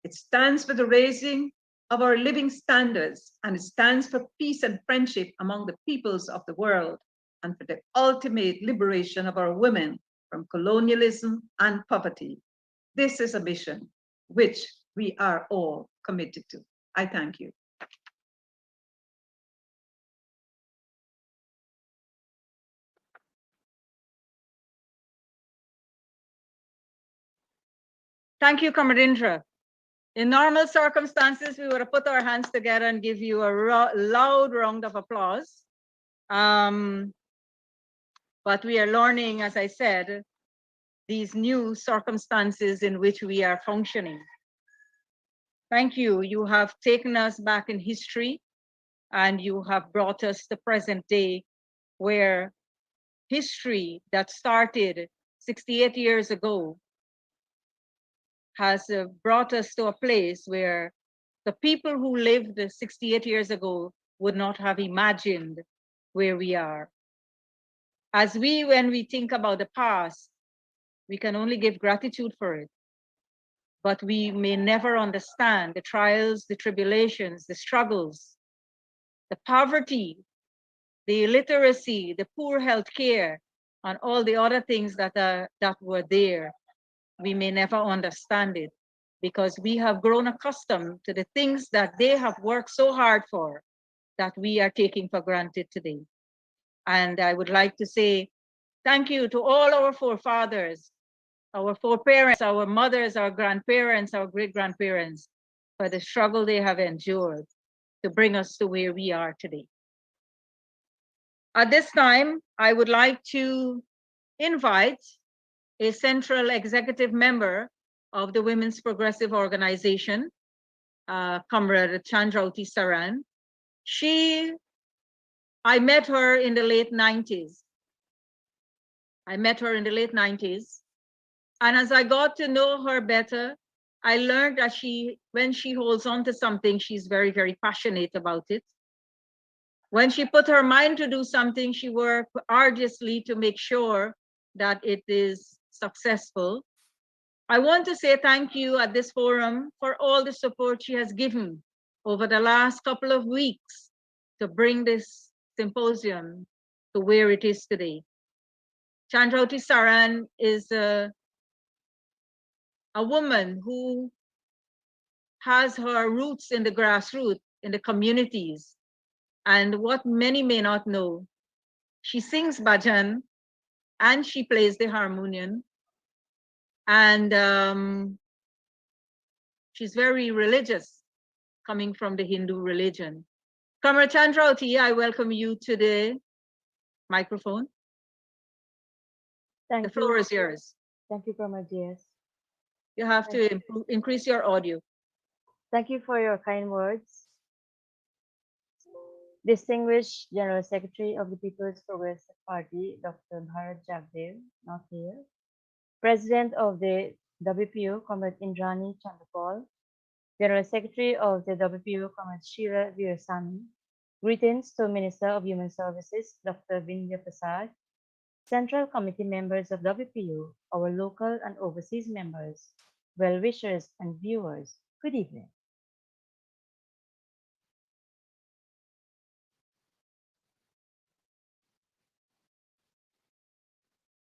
It stands for the raising of our living standards, and it stands for peace and friendship among the peoples of the world, and for the ultimate liberation of our women from colonialism and poverty." This is a mission which we are all committed to. I thank you. Thank you, Comrade Indra. In normal circumstances, we would have put our hands together and give you a loud round of applause. But we are learning, as I said, these new circumstances in which we are functioning. Thank you. You have taken us back in history, and you have brought us to present day, where history that started 68 years ago has brought us to a place where the people who lived 68 years ago would not have imagined where we are. When we think about the past, we can only give gratitude for it, but we may never understand the trials, the tribulations, the struggles, the poverty, the illiteracy, the poor health care, and all the other things that were there. We may never understand it because we have grown accustomed to the things that they have worked so hard for that we are taking for granted today. And I would like to say thank you to all our forefathers, our foreparents, our mothers, our grandparents, our great-grandparents, for the struggle they have endured to bring us to where we are today. At this time, I would like to invite a central executive member of the Women's Progressive Organization, Comrade Chandrauti Saran. I met her in the late 90s. And as I got to know her better, I learned that when she holds on to something, she's very, very passionate about it. When she put her mind to do something, she worked arduously to make sure that it is successful. I want to say thank you at this forum for all the support she has given over the last couple of weeks to bring this symposium to where it is today. Chandrauti Saran is a woman who has her roots in the grassroots, in the communities. And what many may not know, she sings bhajan and she plays the harmonium. And she's very religious, coming from the Hindu religion. Comrade Chandrauti, I welcome you to the microphone. Thank The floor you. is yours. Thank you, Comrade Diaz. You have to increase your audio. Thank you for your kind words. Distinguished General Secretary of the People's Progressive Party, Dr. Bharat Jagdev, not here. President of the WPO, Comrade Indrani Chandapal. General Secretary of the WPO, Comrade Sheila Veersamy. Greetings to Minister of Human Services, Dr. Vindya Prasad. Central Committee members of WPU, our local and overseas members, well-wishers and viewers, good evening.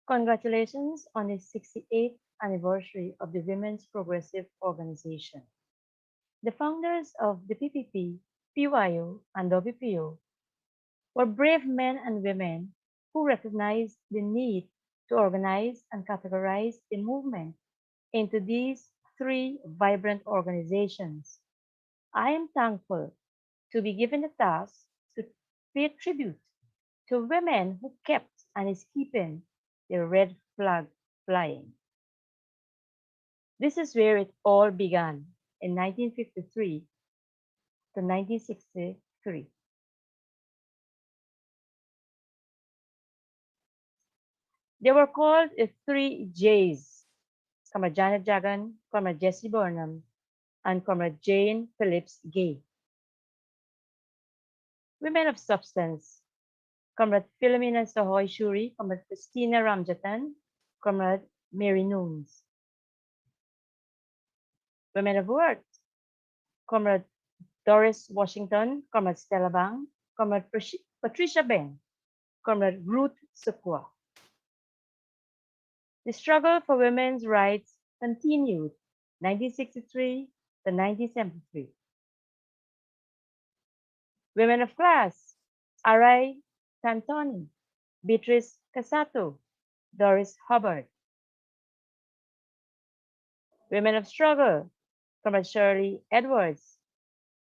Congratulations on the 68th anniversary of the Women's Progressive Organization. The founders of the PPP, PYO, and WPO were brave men and women who recognized the need to organize and categorize the movement into these three vibrant organizations. I am thankful to be given the task to pay tribute to women who kept and is keeping the red flag flying. This is where it all began in 1953 to 1963. They were called the three J's, Comrade Janet Jagan, Comrade Jesse Burnham, and Comrade Jane Phillips Gay. Women of substance, Comrade Philomena Sahoy Shuri, Comrade Christina Ramjatan, Comrade Mary Noons. Women of worth, Comrade Doris Washington, Comrade Stella Bang, Comrade Patricia Beng, Comrade Ruth Sukwa. The struggle for women's rights continued 1963 to 1973. Women of class, Arai Tantoni, Beatrice Casato, Doris Hubbard. Women of struggle, Comrade Shirley Edwards,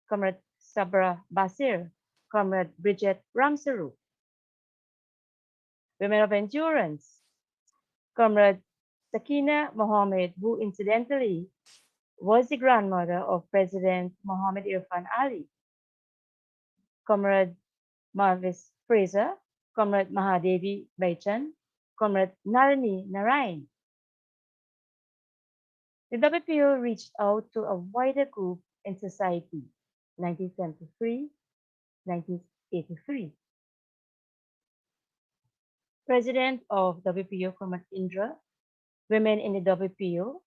Comrade Sabra Basir, Comrade Bridget Ramsaru. Women of endurance, Comrade Sakina Mohammed, who incidentally was the grandmother of President Mohammed Irfan Ali. Comrade Marvis Fraser, Comrade Mahadevi Baichan, Comrade Nalini Narayan. The WPO reached out to a wider group in society, 1973, 1983. President of WPO, Comrade Indra, women in the WPO,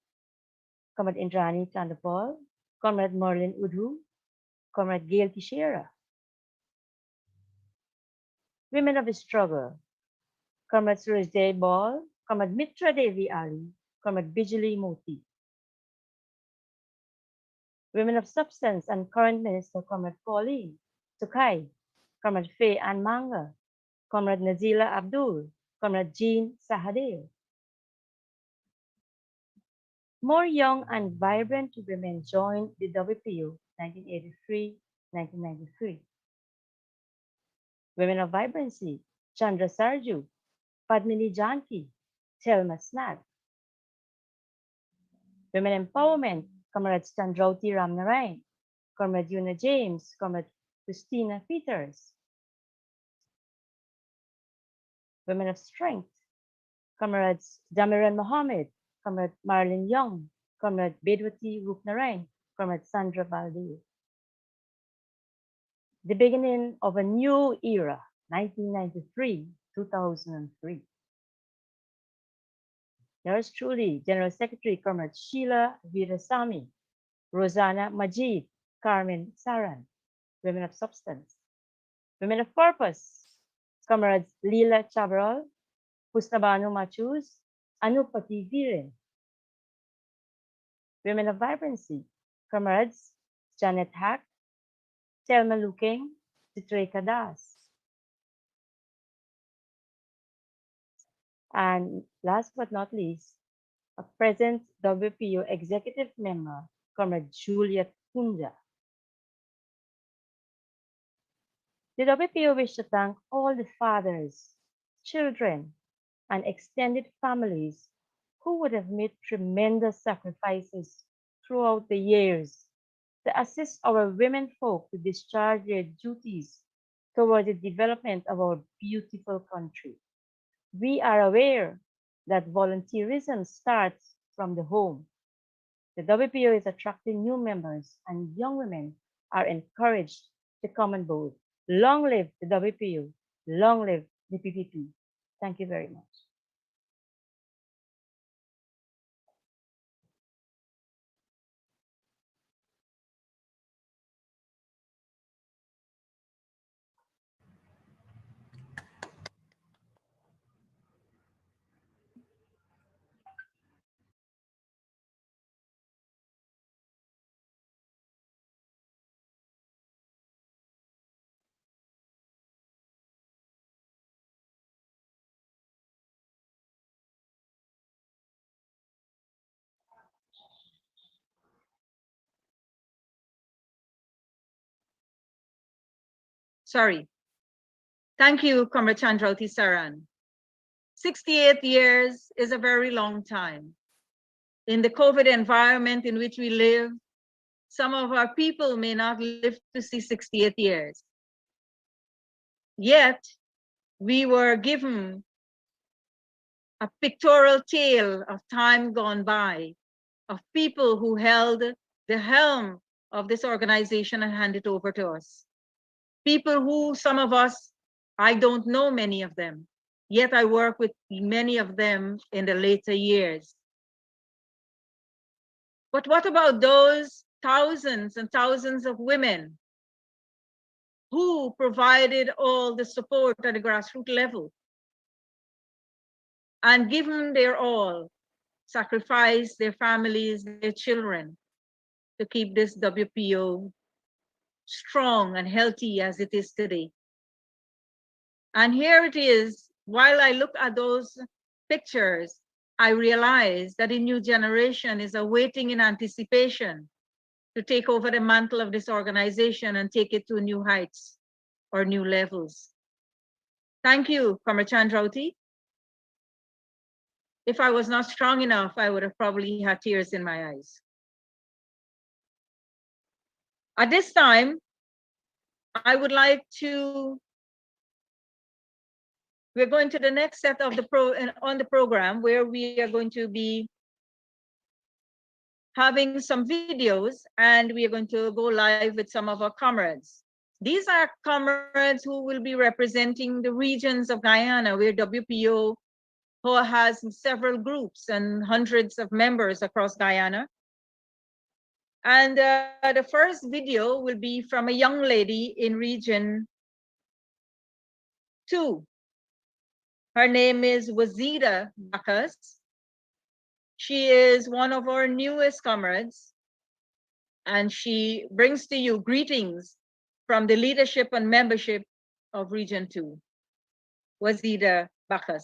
Comrade Indrani Chandapal, Comrade Merlin Udhu, Comrade Gail Teixeira. Women of the struggle, Comrade Surajay Ball, Comrade Mitra Devi Ali, Comrade Bijali Moti. Women of substance and current minister, Comrade Pauline Sukai, Comrade Faye Ann Manga, Comrade Nazila Abdul, Comrade Jean Sahadeo. More young and vibrant women joined the WPO 1983-1993. Women of vibrancy, Chandra Sarju, Padmini Janki, Thelma Snag. Women empowerment, Comrades Chandrauti Ramnarayan, Comrade Yuna James, Comrade Christina Peters. Women of strength, Comrades Damiran Mohammed, Comrade Marlin Young, Comrade Bedwati Rupnarayan, Comrade Sandra Balde. The beginning of a new era, 1993-2003. Yours truly, General Secretary Comrade Sheila Veerasamy, Rosanna Majid, Carmen Saran, women of substance. Women of purpose, Comrades Leela Chabrol, Husnabanu Machuz, Anupati Viren. Women of vibrancy, Comrades Janet Hack, Thelma Luking, Chitreka Das. And last but not least, a present WPO executive member, Comrade Juliet Kunja. The WPO wish to thank all the fathers, children, and extended families who would have made tremendous sacrifices throughout the years to assist our women folk to discharge their duties toward the development of our beautiful country. We are aware that volunteerism starts from the home. The WPO is attracting new members, and young women are encouraged to come on board. Long live the WPO, long live the PPP. Thank you very much. Sorry. Thank you, Comrade Chandrauti Saran. 68 years is a very long time. In the COVID environment in which we live, some of our people may not live to see 68 years. Yet, we were given a pictorial tale of time gone by, of people who held the helm of this organization and handed it over to us. People who, some of us, I don't know many of them, yet I work with many of them in the later years. But what about those thousands and thousands of women who provided all the support at the grassroots level and given their all, sacrificed their families, their children to keep this WPO strong and healthy as it is today? And here it is, while I look at those pictures, I realize that a new generation is awaiting in anticipation to take over the mantle of this organization and take it to new heights or new levels. Thank you, Comrade Chandrauti. If I was not strong enough, I would have probably had tears in my eyes. At this time, I would like to, we're going to the next set of on the program where we are going to be having some videos, and we are going to go live with some of our comrades. These are comrades who will be representing the regions of Guyana, where WPO has several groups and hundreds of members across Guyana. And the first video will be from a young lady in Region 2. Her name is Wazida Bakas. She is one of our newest comrades, and she brings to you greetings from the leadership and membership of Region 2. Wazida Bakas.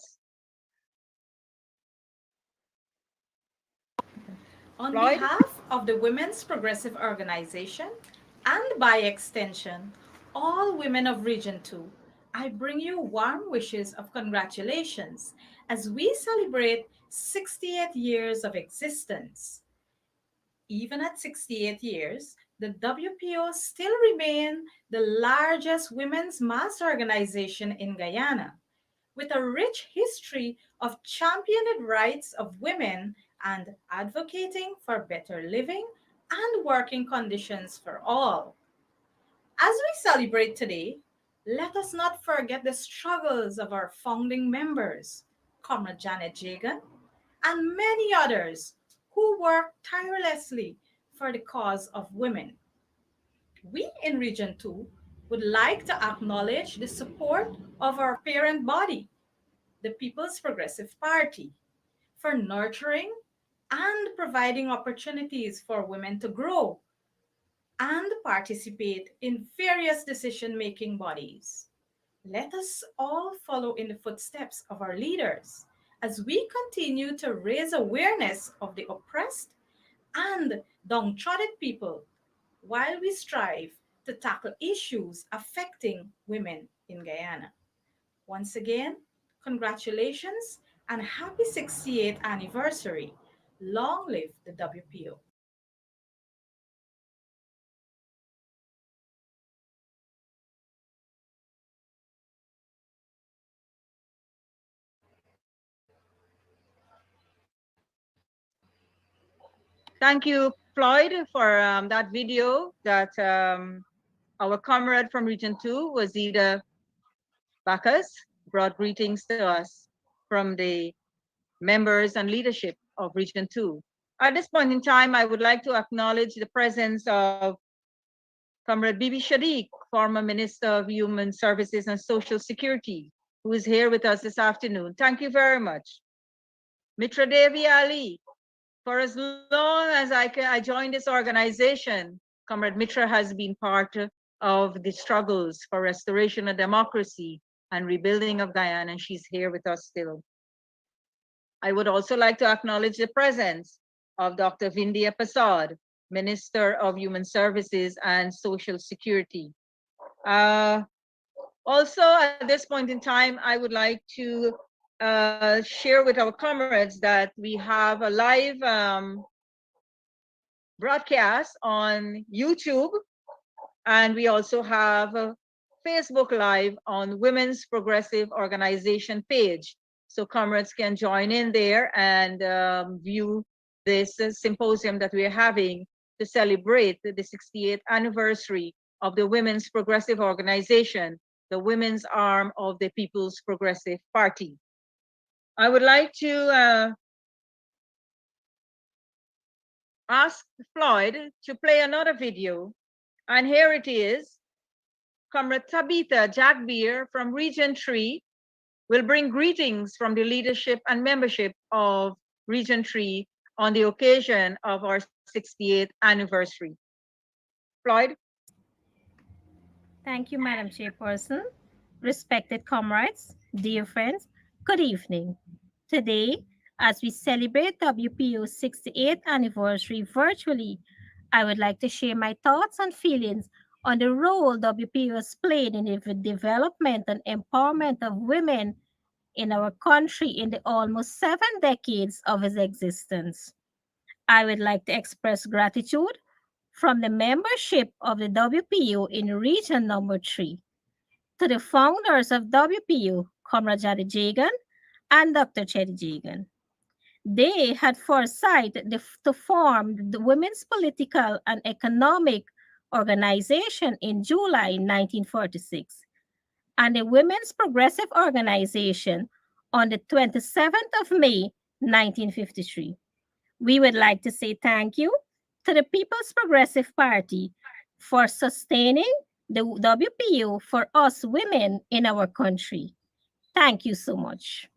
On Floyd? behalf of the Women's Progressive Organization, and by extension, all women of Region 2, I bring you warm wishes of congratulations as we celebrate 68 years of existence. Even at 68 years, the WPO still remains the largest women's mass organization in Guyana, with a rich history of championing rights of women and advocating for better living and working conditions for all. As we celebrate today, let us not forget the struggles of our founding members, Comrade Janet Jagan, and many others who worked tirelessly for the cause of women. We in Region 2 would like to acknowledge the support of our parent body, the People's Progressive Party, for nurturing and providing opportunities for women to grow and participate in various decision-making bodies. Let us all follow in the footsteps of our leaders as we continue to raise awareness of the oppressed and downtrodden people while we strive to tackle issues affecting women in Guyana. Once again, congratulations and happy 68th anniversary. Long live the WPO. Thank you, Floyd, for that video that our comrade from Region 2, Wazida Bakas, brought greetings to us from the members and leadership of Region 2. At this point in time, I would like to acknowledge the presence of Comrade Bibi Shadiq, former Minister of Human Services and Social Security, who is here with us this afternoon. Thank you very much. Mitra Devi Ali, for as long as I joined this organization, Comrade Mitra has been part of the struggles for restoration of democracy and rebuilding of Guyana, and she's here with us still. I would also like to acknowledge the presence of Dr. Vindhya Prasad, Minister of Human Services and Social Security. Also, at this point in time, I would like to share with our comrades that we have a live broadcast on YouTube, and we also have a Facebook Live on Women's Progressive Organization page. So comrades can join in there and view this symposium that we're having to celebrate the 68th anniversary of the Women's Progressive Organization, the women's arm of the People's Progressive Party. I would like to ask Floyd to play another video, and here it is. Comrade Tabitha Jagbeer from Region 3 will bring greetings from the leadership and membership of Region 3 on the occasion of our 68th anniversary. Floyd? Thank you, Madam Chairperson. Respected comrades, dear friends, good evening. Today, as we celebrate WPO's 68th anniversary virtually, I would like to share my thoughts and feelings on the role WPO has played in the development and empowerment of women in our country in the almost 7 decades of its existence. I would like to express gratitude from the membership of the WPO in Region Number 3 to the founders of WPO, Comrade Jadi Jagan and Dr. Chetty Jagan. They had foresight to form the Women's Political and Economic Organization in July 1946 and the Women's Progressive Organization on the 27th of May 1953. We would like to say thank you to the People's Progressive Party for sustaining the WPO for us women in our country. Thank you so much.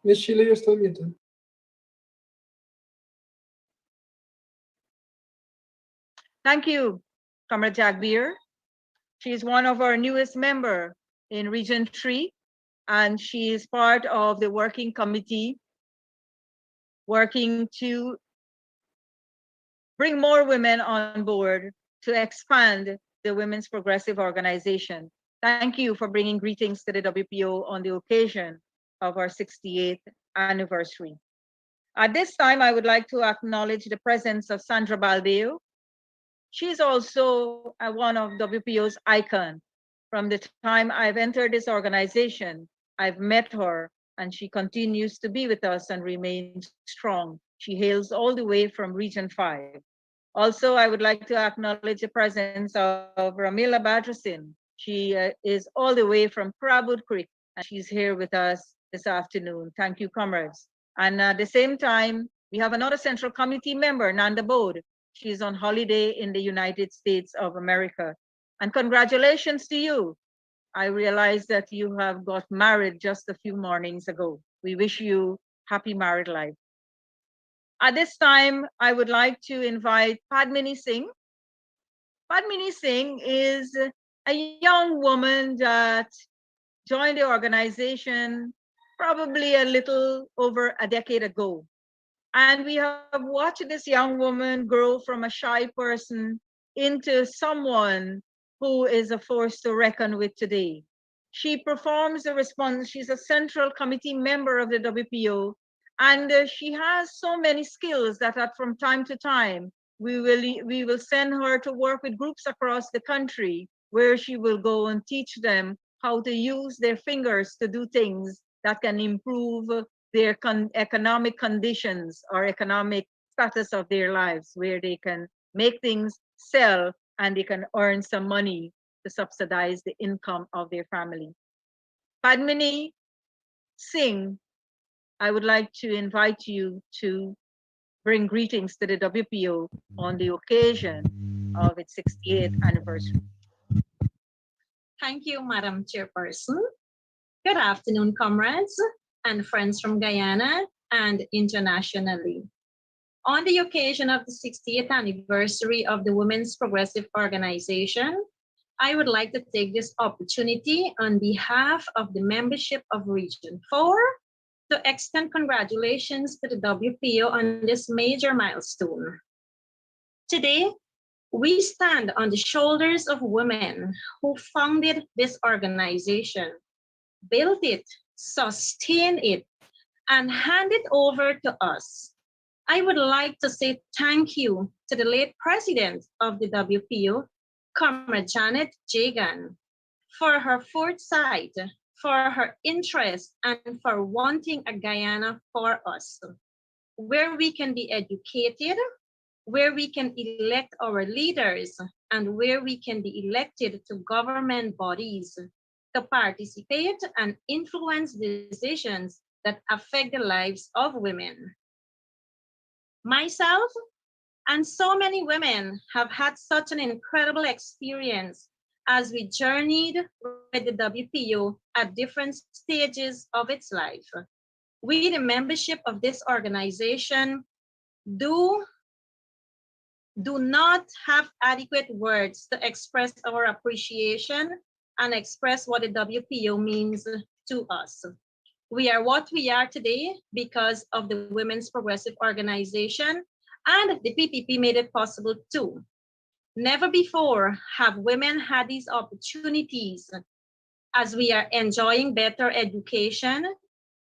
Miss Sheila, you're still muted. Thank you, Comrade Jagbeer. She is one of our newest members in Region 3, and she is part of the working committee working to bring more women on board to expand the Women's Progressive Organization. Thank you for bringing greetings to the WPO on the occasion of our 68th anniversary. At this time, I would like to acknowledge the presence of Sandra Baldeo. She's also one of WPO's icon. From the time I've entered this organization, I've met her, and she continues to be with us and remains strong. She hails all the way from Region 5. Also, I would like to acknowledge the presence of Ramila Badrasin. She is all the way from Crabwood Creek, and she's here with us this afternoon. Thank you, comrades. And at the same time, we have another Central Committee member, Nanda Bode. She's on holiday in the United States of America. And congratulations to you. I realize that you have got married just a few mornings ago. We wish you happy married life. At this time, I would like to invite Padmini Singh. Padmini Singh is a young woman that joined the organization probably a little over a decade ago. And we have watched this young woman grow from a shy person into someone who is a force to reckon with today. She performs the response. She's a Central Committee member of the WPO, And she has so many skills that from time to time, we will send her to work with groups across the country where she will go and teach them how to use their fingers to do things that can improve their economic conditions or economic status of their lives, where they can make things sell and they can earn some money to subsidize the income of their family. Padmini Singh, I would like to invite you to bring greetings to the WPO on the occasion of its 68th anniversary. Thank you, Madam Chairperson. Good afternoon, comrades and friends from Guyana and internationally. On the occasion of the 60th anniversary of the Women's Progressive Organization, I would like to take this opportunity on behalf of the membership of Region 4 to extend congratulations to the WPO on this major milestone. Today, we stand on the shoulders of women who founded this organization, built it, sustained it, and handed it over to us. I would like to say thank you to the late president of the WPO, Comrade Janet Jagan, for her foresight, for her interest, and for wanting a Guyana for us, where we can be educated, where we can elect our leaders, and where we can be elected to government bodies to participate and influence decisions that affect the lives of women. Myself and so many women have had such an incredible experience as we journeyed with the WPO at different stages of its life. We, the membership of this organization, do not have adequate words to express our appreciation and express what the WPO means to us. We are what we are today because of the Women's Progressive Organization, and the PPP made it possible too. Never before have women had these opportunities as we are enjoying better education,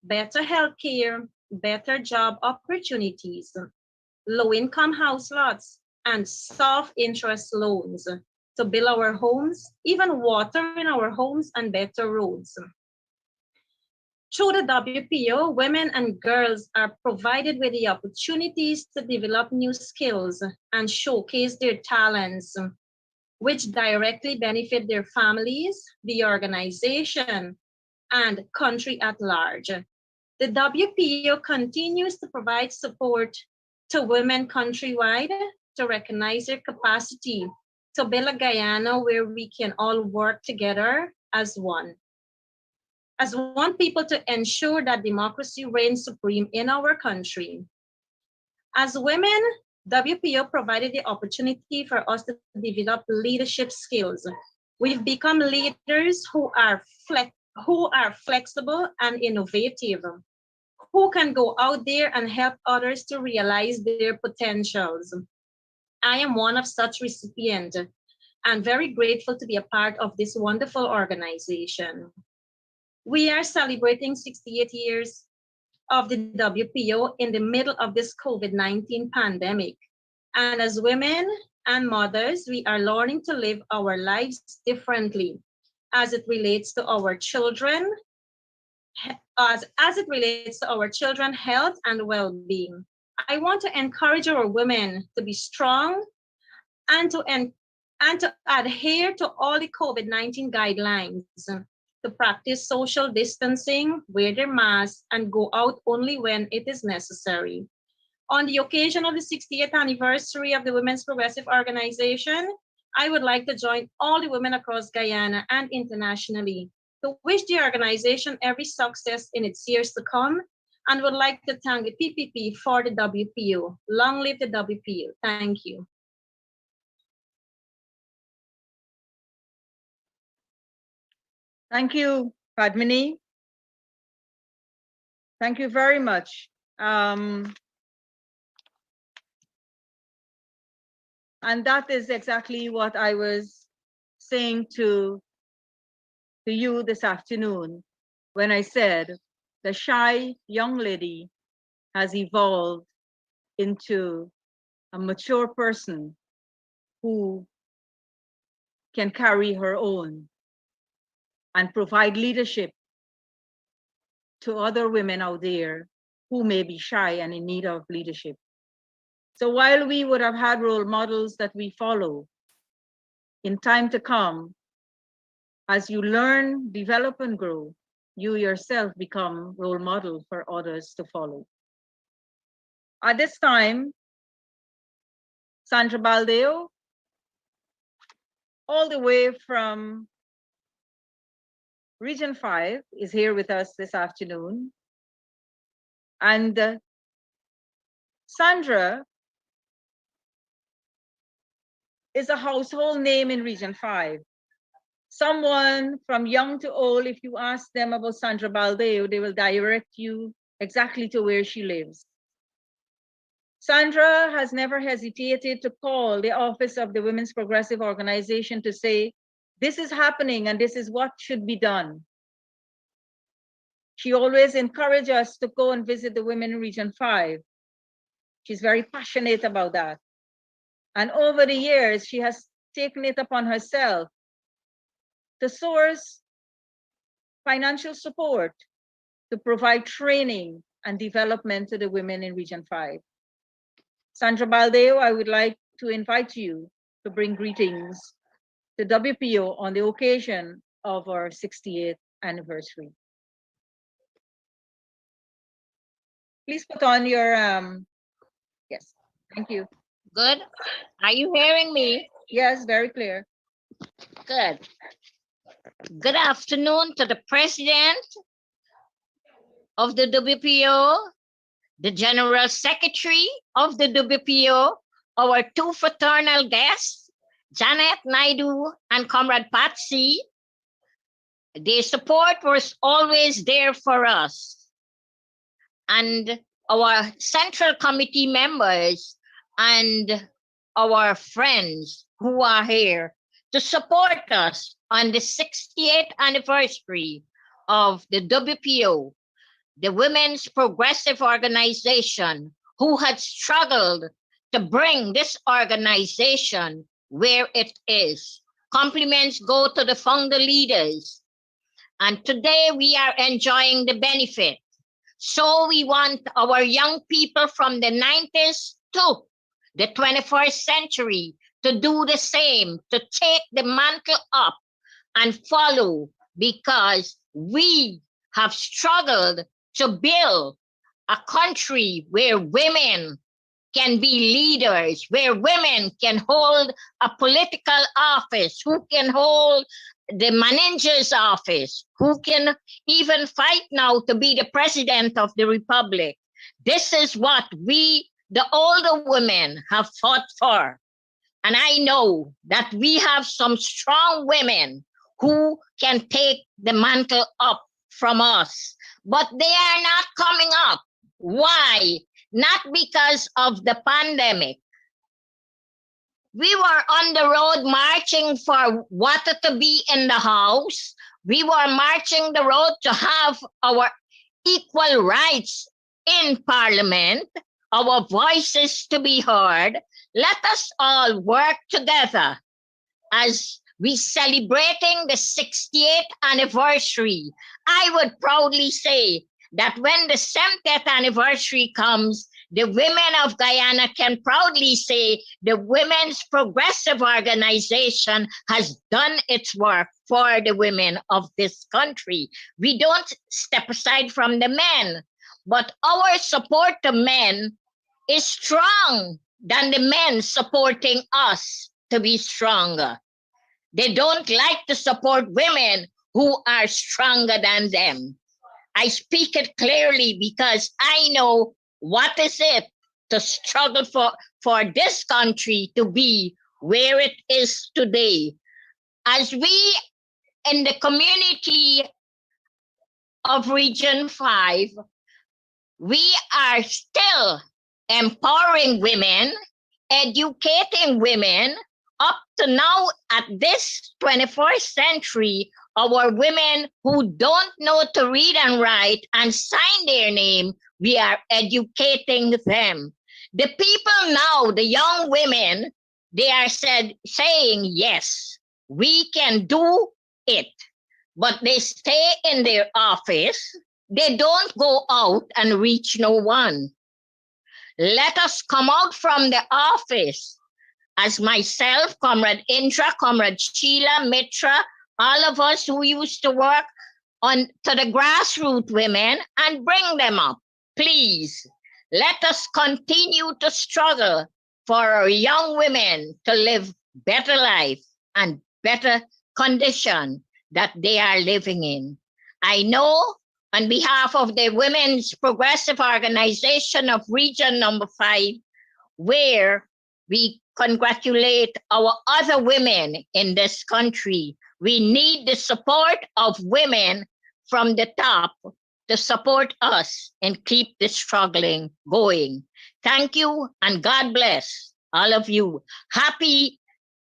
better healthcare, better job opportunities, low-income house lots, and soft interest loans to build our homes, even water in our homes, and better roads. Through the WPO, women and girls are provided with the opportunities to develop new skills and showcase their talents, which directly benefit their families, the organization, and country at large. The WPO continues to provide support to women countrywide to recognize their capacity to build a Guyana where we can all work together as one. As one people to ensure that democracy reigns supreme in our country. As women, WPO provided the opportunity for us to develop leadership skills. We've become leaders who are flexible and innovative, who can go out there and help others to realize their potentials. I am one of such recipients and very grateful to be a part of this wonderful organization. We are celebrating 68 years of the WPO in the middle of this COVID-19 pandemic. And as women and mothers, we are learning to live our lives differently as it relates to our children, as it relates to our children, health and well-being. I want to encourage our women to be strong and to adhere to all the COVID-19 guidelines, to practice social distancing, wear their masks, and go out only when it is necessary. On the occasion of the 60th anniversary of the Women's Progressive Organization, I would like to join all the women across Guyana and internationally to wish the organization every success in its years to come, and would like to thank the PPP for the WPO. Long live the WPO. Thank you. Thank you, Padmini. Thank you very much. And that is exactly what I was saying to you this afternoon when I said the shy young lady has evolved into a mature person who can carry her own and provide leadership to other women out there who may be shy and in need of leadership. So while we would have had role models that we follow, in time to come, as you learn, develop, and grow, you yourself become role model for others to follow. At this time, Sandra Baldeo, all the way from Region 5, is here with us this afternoon. And Sandra is a household name in Region 5. Someone from young to old, if you ask them about Sandra Baldeo, they will direct you exactly to where she lives. Sandra has never hesitated to call the office of the Women's Progressive Organization to say, this is happening and this is what should be done. She always encouraged us to go and visit the women in Region 5. She's very passionate about that. And over the years, she has taken it upon herself to source financial support to provide training and development to the women in Region 5. Sandra Baldeo, I would like to invite you to bring greetings to WPO on the occasion of our 68th anniversary. Please put on your, yes, thank you. Good. Are you hearing me? Yes, very clear. Good. Good afternoon to the President of the WPO, the General Secretary of the WPO, our two fraternal guests, Janet Naidu and Comrade Patsy. Their support was always there for us. And our Central Committee members and our friends who are here to support us on the 68th anniversary of the WPO, the Women's Progressive Organization, who had struggled to bring this organization where it is. Compliments go to the founder leaders. And today we are enjoying the benefit. So we want our young people from the 90s to the 21st century to do the same, to take the mantle up and follow, because we have struggled to build a country where women can be leaders, where women can hold a political office, who can hold the manager's office, who can even fight now to be the president of the republic. This is what we, the older women, have fought for. And I know that we have some strong women who can take the mantle up from us, but they are not coming up. Why? Not because of the pandemic. We were on the road marching for water to be in the house. We were marching the road to have our equal rights in Parliament, our voices to be heard. Let us all work together as we celebrating the 68th anniversary. I would proudly say that when the 70th anniversary comes, the women of Guyana can proudly say the Women's Progressive Organization has done its work for the women of this country. We don't step aside from the men, but our support to men is strong than the men supporting us to be stronger. They don't like to support women who are stronger than them. I speak it clearly because I know what is it to struggle for this country to be where it is today. As we in the community of Region 5, we are still empowering women, educating women. Up to now, at this 21st century, our women who don't know to read and write and sign their name, We are educating them. The people now, the young women, they are saying, yes, we can do it. But they stay in their office. They don't go out and reach no one. Let us come out from the office as myself, Comrade Indra, Comrade Sheila, Mitra, all of us who used to work on to the grassroots women and bring them up. Please, let us continue to struggle for our young women to live better life and better condition that they are living in. I know on behalf of the Women's Progressive Organization of Region Number 5, where we congratulate our other women in this country, we need the support of women from the top to support us and keep the struggling going. Thank you and God bless all of you. Happy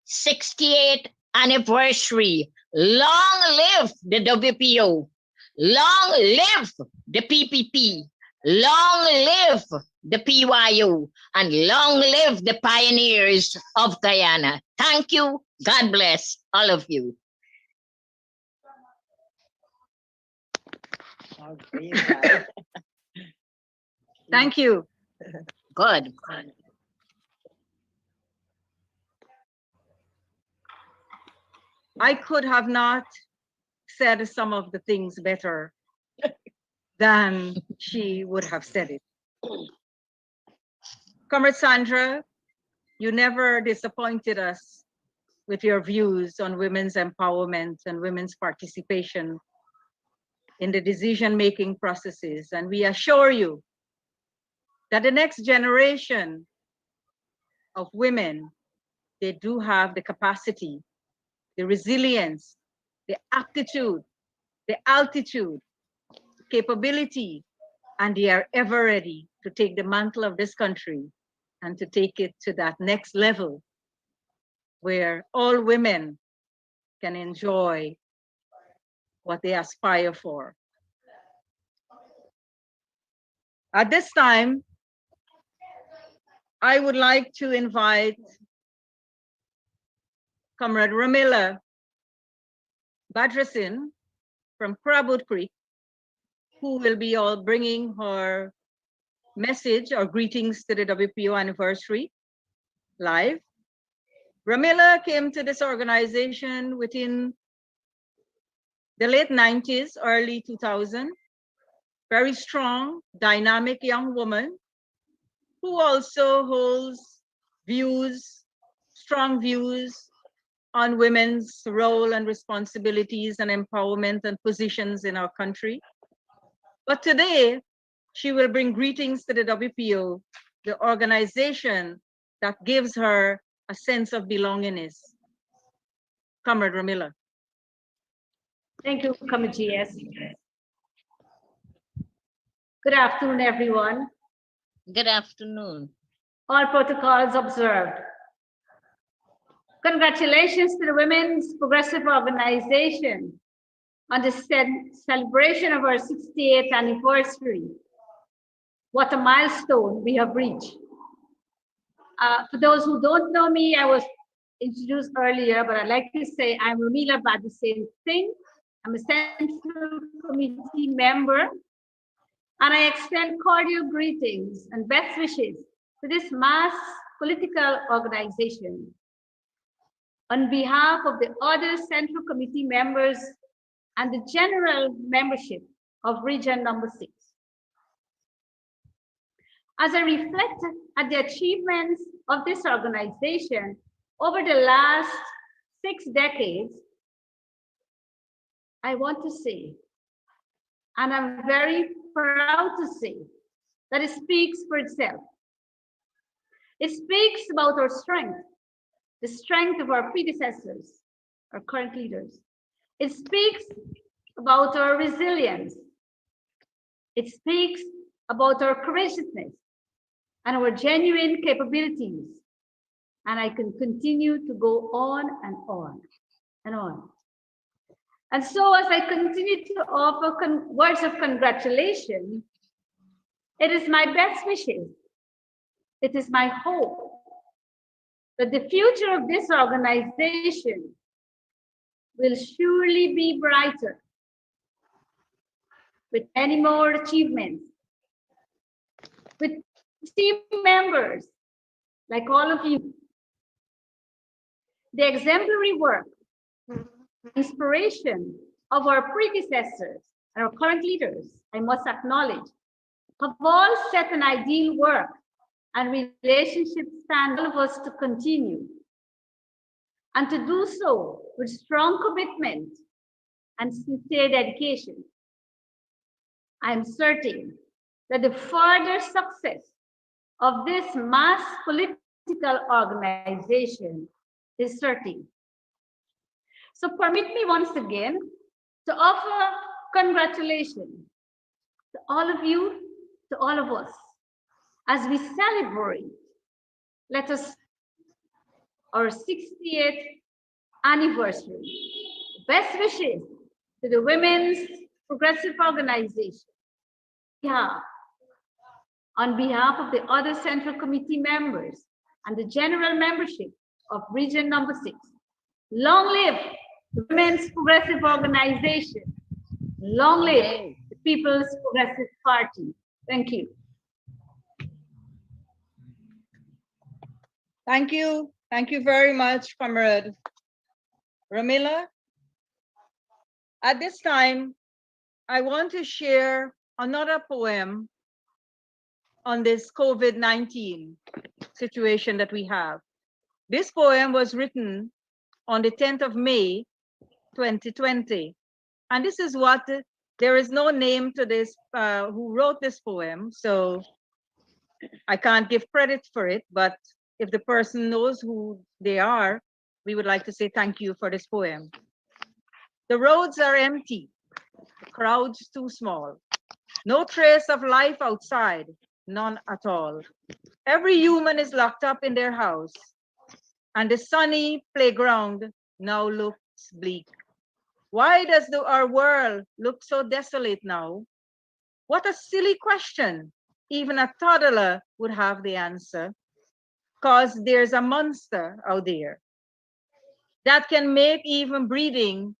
68th anniversary. Long live the WPO. Long live the PPP. Long live the PYO. And long live the pioneers of Guyana. Thank you. God bless all of you. Thank you. Good. I could have not said some of the things better than she would have said it. Comrade Sandra, you never disappointed us with your views on women's empowerment and women's participation in the decision-making processes. And we assure you that the next generation of women, they do have the capacity, the resilience, the aptitude, the altitude, capability, and they are ever ready to take the mantle of this country and to take it to that next level where all women can enjoy what they aspire for. At this time, I would like to invite Comrade Ramila Badrasin from Crabwood Creek, who will be all bringing her message or greetings to the WPO anniversary live. Ramila came to this organization within the late 90s, early 2000. Very strong, dynamic young woman who also holds views, strong views on women's role and responsibilities and empowerment and positions in our country. But today, she will bring greetings to the WPO, the organization that gives her a sense of belongingness. Comrade Ramila. Thank you, Comrade GS. Good afternoon, everyone. Good afternoon. All protocols observed. Congratulations to the Women's Progressive Organization on the celebration of our 68th anniversary. What a milestone we have reached. For those who don't know me, I was introduced earlier, but I'd like to say I'm Ramila Badrasin Singh. I'm a Central Committee member, and I extend cordial greetings and best wishes to this mass political organization on behalf of the other Central Committee members and the general membership of Region Number 6. As I reflect at the achievements of this organization over the last 6 decades, I want to say, and I'm very proud to say, that it speaks for itself. It speaks about our strength, the strength of our predecessors, our current leaders. It speaks about our resilience. It speaks about our courageousness and our genuine capabilities. And I can continue to go on and on and on. And so as I continue to offer words of congratulation, It is my best wishes. It is my hope that the future of this organization will surely be brighter with many more achievements, with team members like all of you. The exemplary work, inspiration of our predecessors and our current leaders, I must acknowledge, have all set an ideal work and relationship standard for all of us to continue, and to do so with strong commitment and sincere dedication. I am certain that the further success of this mass political organization is certain. So permit me once again to offer congratulations to all of you, to all of us, as we celebrate, let us, our 68th anniversary. Best wishes to the Women's Progressive Organization. Yeah. On behalf of the other Central Committee members and the general membership of Region Number 6, long live the Women's Progressive Organization. Long live the People's Progressive Party. Thank you. Thank you. Thank you very much, Comrade Ramila. At this time, I want to share another poem on this COVID-19 situation that we have. This poem was written on the 10th of May, 2020. And this is what, there is no name to this, who wrote this poem, so I can't give credit for it, but if the person knows who they are, we would like to say thank you for this poem. The roads are empty, the crowds too small. No trace of life outside, none at all. Every human is locked up in their house, and the sunny playground now looks bleak. Why does our world look so desolate now? What a silly question. Even a toddler would have the answer, because there's a monster out there that can make even breathing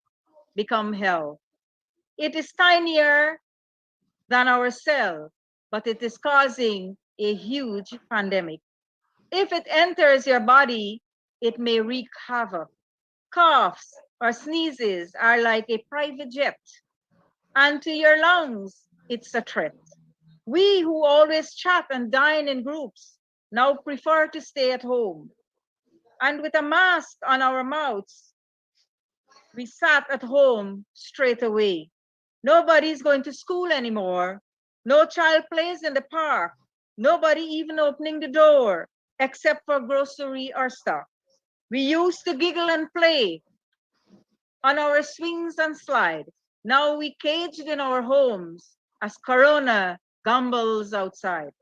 become hell. It is tinier than our cell, but it is causing a huge pandemic. If it enters your body, it may wreak havoc. Coughs or sneezes are like a private jet, and to your lungs, it's a threat. We who always chat and dine in groups now prefer to stay at home. And with a mask on our mouths, we sat at home straight away. Nobody's going to school anymore. No child plays in the park. Nobody even opening the door, except for grocery or stuff. We used to giggle and play on our swings and slide. Now we caged in our homes as Corona gumbles outside.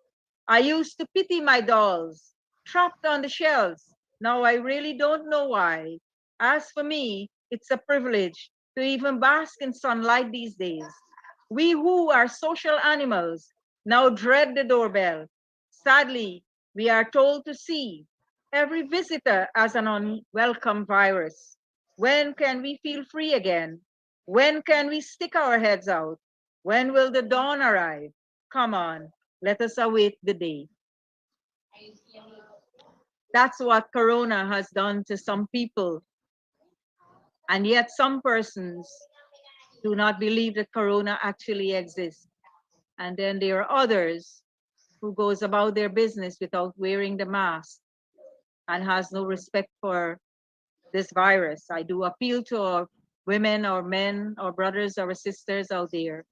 I used to pity my dolls, trapped on the shelves. Now I really don't know why. As for me, it's a privilege to even bask in sunlight these days. We who are social animals now dread the doorbell. Sadly, we are told to see every visitor as an unwelcome virus. When can we feel free again? When can we stick our heads out? When will the dawn arrive? Come on, let us await the day. That's what Corona has done to some people. And yet some persons do not believe that Corona actually exists. And then there are others who goes about their business without wearing the mask and has no respect for this virus. I do appeal to our women or men or brothers or sisters out there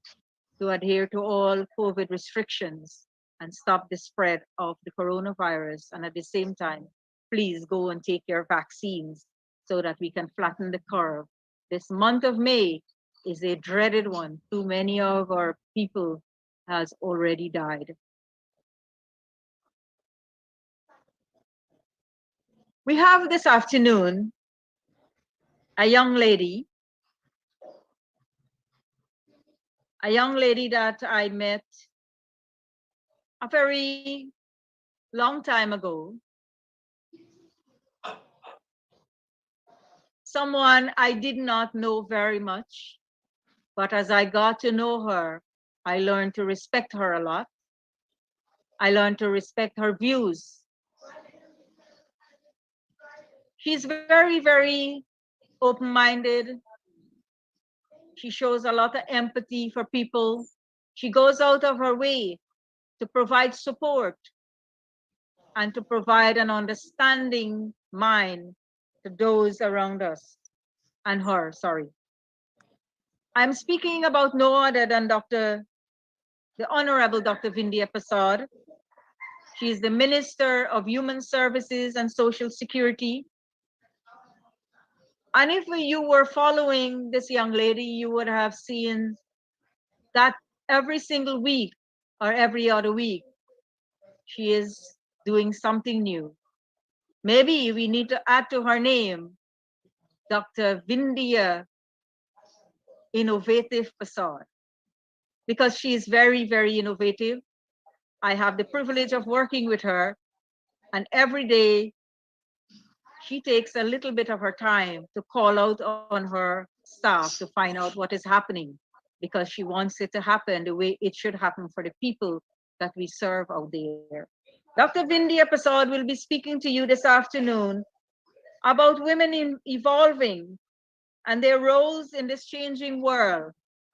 to adhere to all COVID restrictions and stop the spread of the coronavirus. And at the same time, please go and take your vaccines so that we can flatten the curve. This month of May is a dreaded one. Too many of our people has already died. We have this afternoon a young lady that I met a very long time ago, someone I did not know very much, but as I got to know her, I learned to respect her a lot. I learned to respect her views. She's very, very open-minded. She shows a lot of empathy for people. She goes out of her way to provide support and to provide an understanding mind to those around us and her, sorry. I'm speaking about no other than the Honorable Dr. Vindhya Prasad. She is the Minister of Human Services and Social Security. And if you were following this young lady, you would have seen that every single week or every other week, she is doing something new. Maybe we need to add to her name, Dr. Vindhya Innovative Prasad, because she is very, very innovative. I have the privilege of working with her, and every day she takes a little bit of her time to call out on her staff to find out what is happening, because she wants it to happen the way it should happen for the people that we serve out there. Dr. Vindhya Prasad will be speaking to you this afternoon about women evolving and their roles in this changing world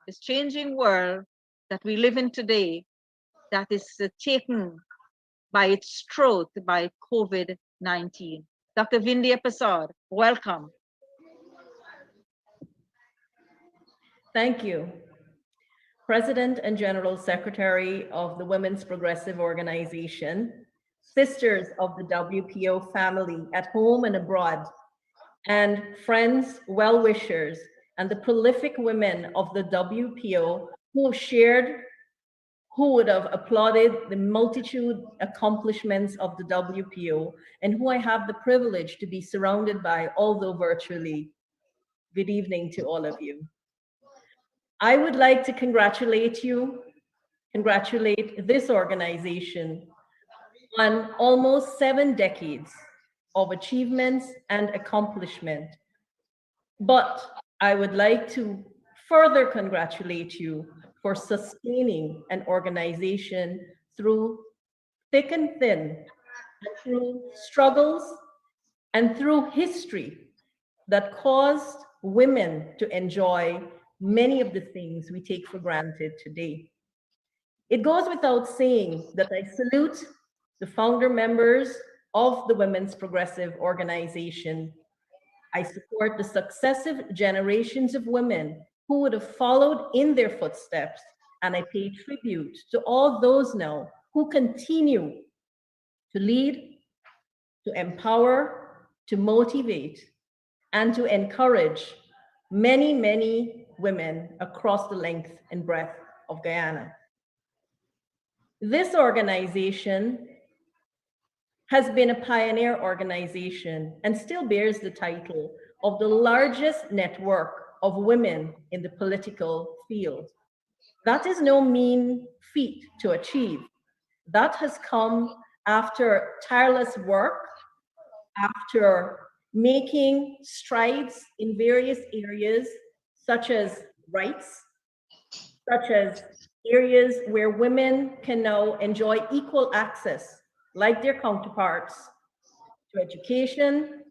that we live in today, that is taken by its throat by COVID-19. Dr. Vindhya Prasad, welcome. Thank you. President and General Secretary of the Women's Progressive Organization, sisters of the WPO family at home and abroad, and friends, well-wishers, and the prolific women of the WPO who would have applauded the multitude accomplishments of the WPO, and who I have the privilege to be surrounded by, although virtually. Good evening to all of you. I would like to congratulate this organization on almost 7 decades of achievements and accomplishment. But I would like to further congratulate you for sustaining an organization through thick and thin, through struggles and through history that caused women to enjoy many of the things we take for granted today. It goes without saying that I salute the founder members of the Women's Progressive Organization. I support the successive generations of women who would have followed in their footsteps, and I pay tribute to all those now who continue to lead, to empower, to motivate, and to encourage many, many women across the length and breadth of Guyana. This organization has been a pioneer organization and still bears the title of the largest network of women in the political field. That is no mean feat to achieve. That has come after tireless work, after making strides in various areas, such as rights, such as areas where women can now enjoy equal access, like their counterparts, to education,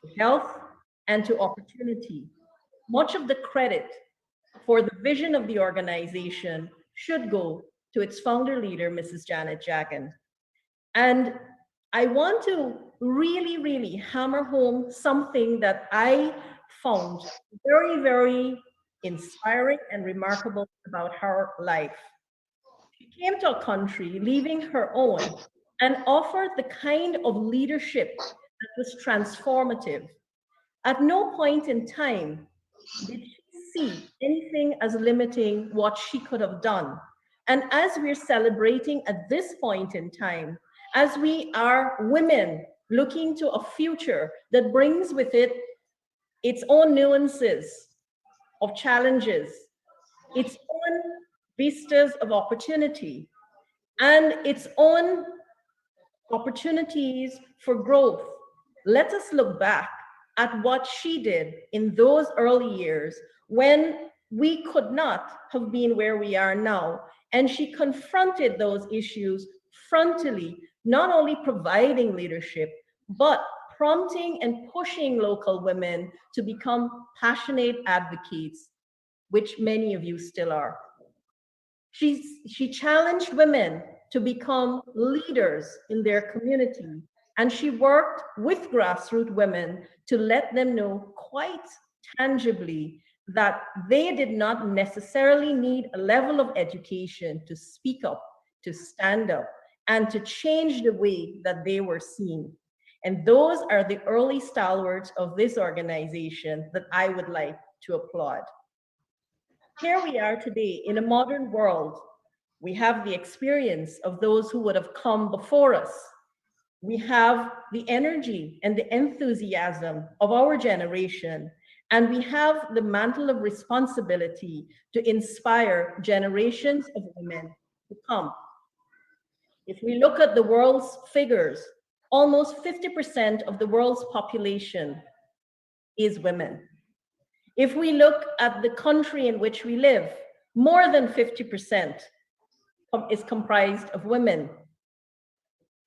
to health, and to opportunity. Much of the credit for the vision of the organization should go to its founder leader, Mrs. Janet Jagan. And I want to really, really hammer home something that I found very, very inspiring and remarkable about her life. She came to a country, leaving her own, and offered the kind of leadership that was transformative. At no point in time did she see anything as limiting what she could have done. And as we're celebrating at this point in time, as we are women looking to a future that brings with it its own nuances of challenges, its own vistas of opportunity, and its own opportunities for growth. Let us look back at what she did in those early years when we could not have been where we are now. And she confronted those issues frontally, not only providing leadership, but prompting and pushing local women to become passionate advocates, which many of you still are. She challenged women to become leaders in their community, and she worked with grassroots women to let them know quite tangibly that they did not necessarily need a level of education to speak up, to stand up, and to change the way that they were seen. And those are the early stalwarts of this organization that I would like to applaud. Here we are today in a modern world. We have the experience of those who would have come before us. We have the energy and the enthusiasm of our generation, and we have the mantle of responsibility to inspire generations of women to come. If we look at the world's figures, almost 50% of the world's population is women. If we look at the country in which we live, more than 50% is comprised of women.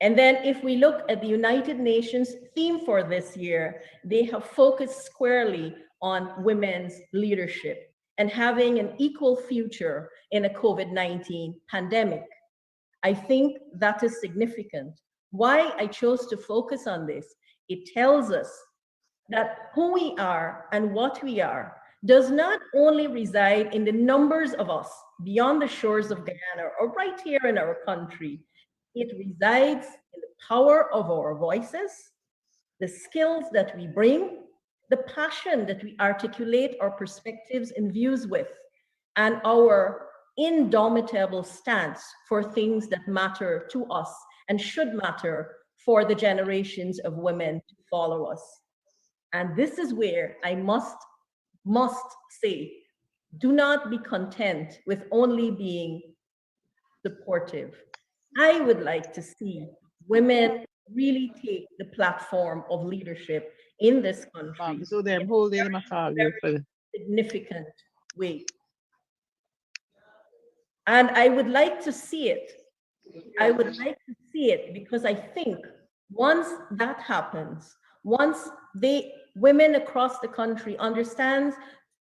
And then if we look at the United Nations theme for this year, they have focused squarely on women's leadership and having an equal future in a COVID-19 pandemic. I think that is significant. Why I chose to focus on this, it tells us that who we are and what we are does not only reside in the numbers of us beyond the shores of Guyana or right here in our country. It resides in the power of our voices, the skills that we bring, the passion that we articulate our perspectives and views with, and our indomitable stance for things that matter to us and should matter for the generations of women to follow us. And this is where I must say, do not be content with only being supportive. I would like to see women really take the platform of leadership in this country So they're holding them in a significant way. And I would like to see it. I would like to see it because I think once that happens, once women across the country understand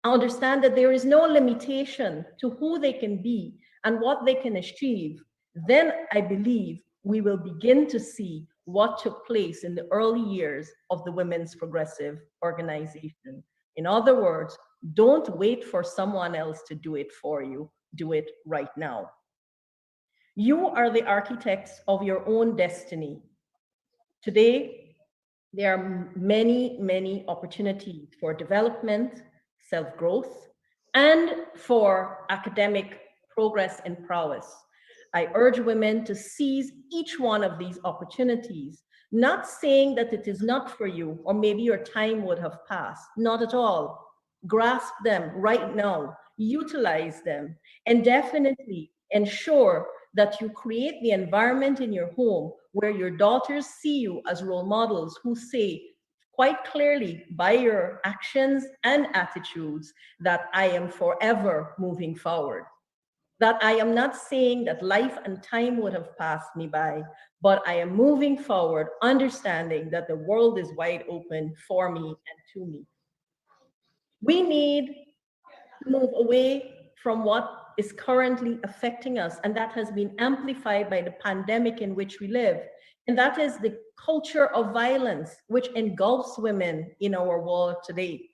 that there is no limitation to who they can be and what they can achieve, then I believe we will begin to see what took place in the early years of the Women's Progressive Organization. In other words, don't wait for someone else to do it for you. Do it right now. You are the architects of your own destiny. Today, there are many, many opportunities for development, self-growth, and for academic progress and prowess. I urge women to seize each one of these opportunities, not saying that it is not for you, or maybe your time would have passed, not at all. Grasp them right now, utilize them, and definitely ensure that you create the environment in your home where your daughters see you as role models who say quite clearly by your actions and attitudes that I am forever moving forward. That I am not saying that life and time would have passed me by, but I am moving forward, understanding that the world is wide open for me and to me. We need to move away from what is currently affecting us, and that has been amplified by the pandemic in which we live. And that is the culture of violence, which engulfs women in our world today.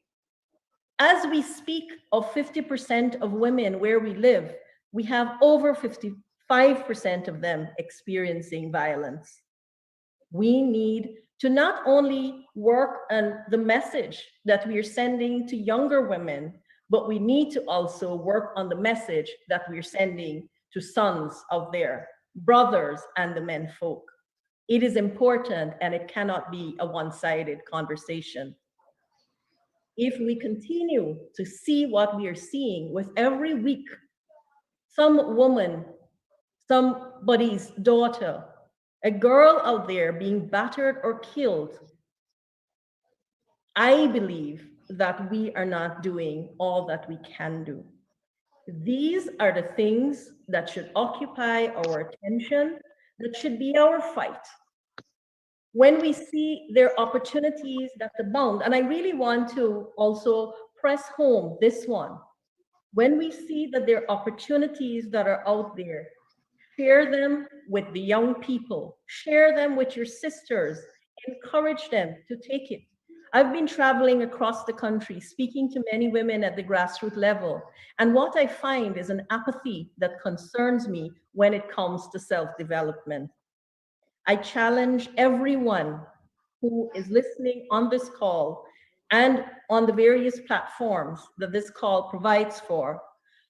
As we speak of 50% of women where we live, we have over 55% of them experiencing violence. We need to not only work on the message that we are sending to younger women, but we need to also work on the message that we're sending to sons of their brothers and the men folk. It is important, and it cannot be a one-sided conversation. If we continue to see what we are seeing with every week, some somebody's daughter, a girl out there being battered or killed, I believe that we are not doing all that we can do. These are the things that should occupy our attention, that should be our fight. When we see there are opportunities that abound, and I really want to also press home this one. When we see that there are opportunities that are out there, share them with the young people, share them with your sisters, encourage them to take it. I've been traveling across the country, speaking to many women at the grassroots level, and what I find is an apathy that concerns me when it comes to self-development. I challenge everyone who is listening on this call and on the various platforms that this call provides for,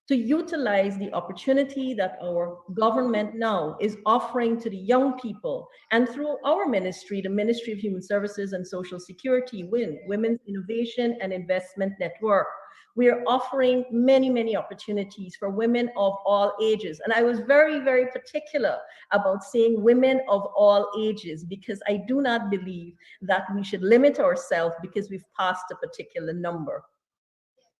to utilize the opportunity that our government now is offering to the young people, and through our ministry, the Ministry of Human Services and Social Security, WIN, Women's Innovation and Investment Network. We are offering many, many opportunities for women of all ages. And I was very, very particular about saying women of all ages, because I do not believe that we should limit ourselves because we've passed a particular number.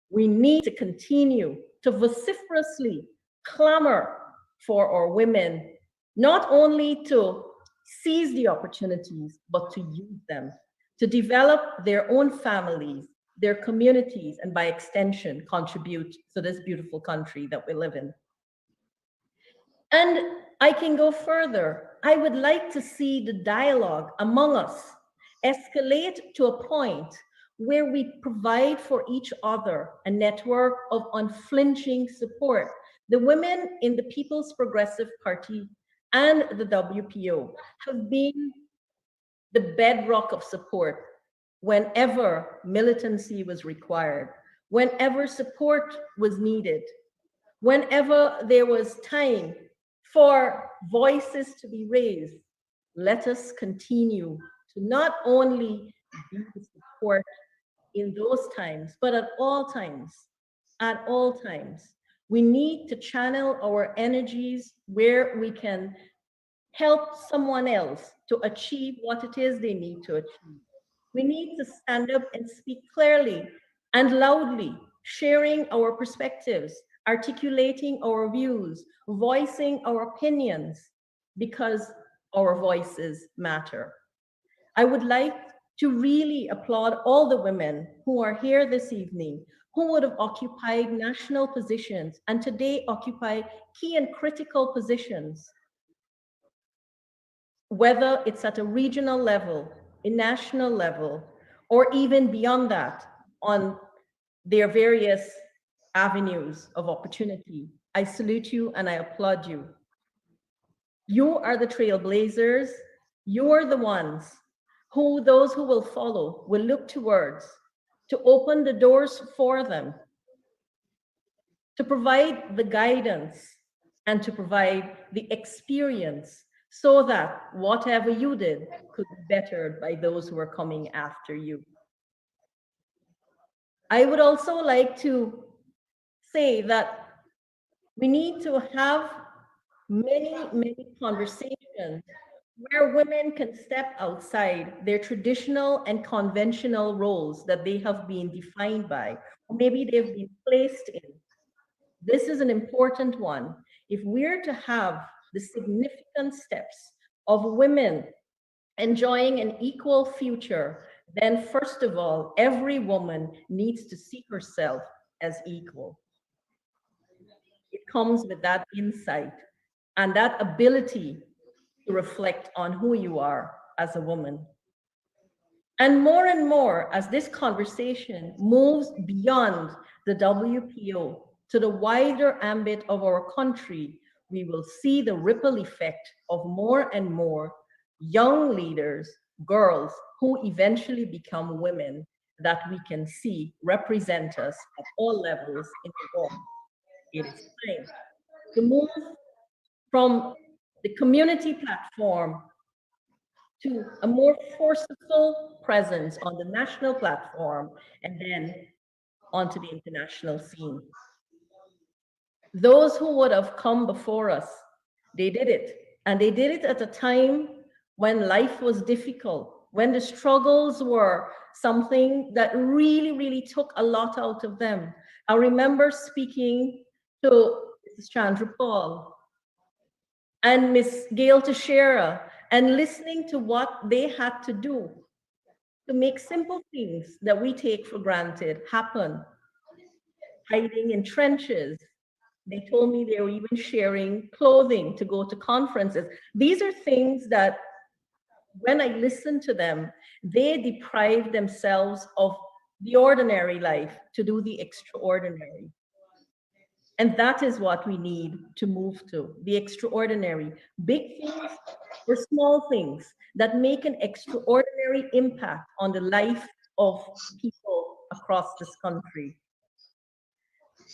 We need to continue to vociferously clamor for our women, not only to seize the opportunities, but to use them, to develop their own families, their communities, and by extension, contribute to this beautiful country that we live in. And I can go further. I would like to see the dialogue among us escalate to a point where we provide for each other a network of unflinching support. The women in the People's Progressive Party and the WPO have been the bedrock of support whenever militancy was required, whenever support was needed, whenever there was time for voices to be raised. Let us continue to not only be the support in those times, but at all times, at all times. We need to channel our energies where we can help someone else to achieve what it is they need to achieve. We need to stand up and speak clearly and loudly, sharing our perspectives, articulating our views, voicing our opinions, because our voices matter. I would like to really applaud all the women who are here this evening, who would have occupied national positions and today occupy key and critical positions, whether it's at a regional level, a national level, or even beyond that on their various avenues of opportunity. I salute you and I applaud you. You are the trailblazers. You are the ones who those who will follow will look towards to open the doors for them, to provide the guidance and to provide the experience so that whatever you did could be bettered by those who are coming after you. I would also like to say that we need to have many, many conversations where women can step outside their traditional and conventional roles that they have been defined by, or maybe they've been placed in. This is an important one. If we're to have the significant steps of women enjoying an equal future, then first of all, every woman needs to see herself as equal. It comes with that insight and that ability to reflect on who you are as a woman. And more, as this conversation moves beyond the WPO to the wider ambit of our country, we will see the ripple effect of more and more young leaders, girls, who eventually become women that we can see represent us at all levels in the world. It is time to move from the community platform to a more forceful presence on the national platform and then onto the international scene. Those who would have come before us They did it. And they did it at a time when life was difficult, when the struggles were something that really, really took a lot out of them. I remember speaking to Mrs. Chandra Paul and Miss Gail Teixeira and listening to what they had to do to make simple things that we take for granted happen. Hiding in trenches. They told me they were even sharing clothing to go to conferences. These are things that when I listen to them, they deprive themselves of the ordinary life to do the extraordinary. And that is what we need to move to, the extraordinary. Big things or small things that make an extraordinary impact on the life of people across this country.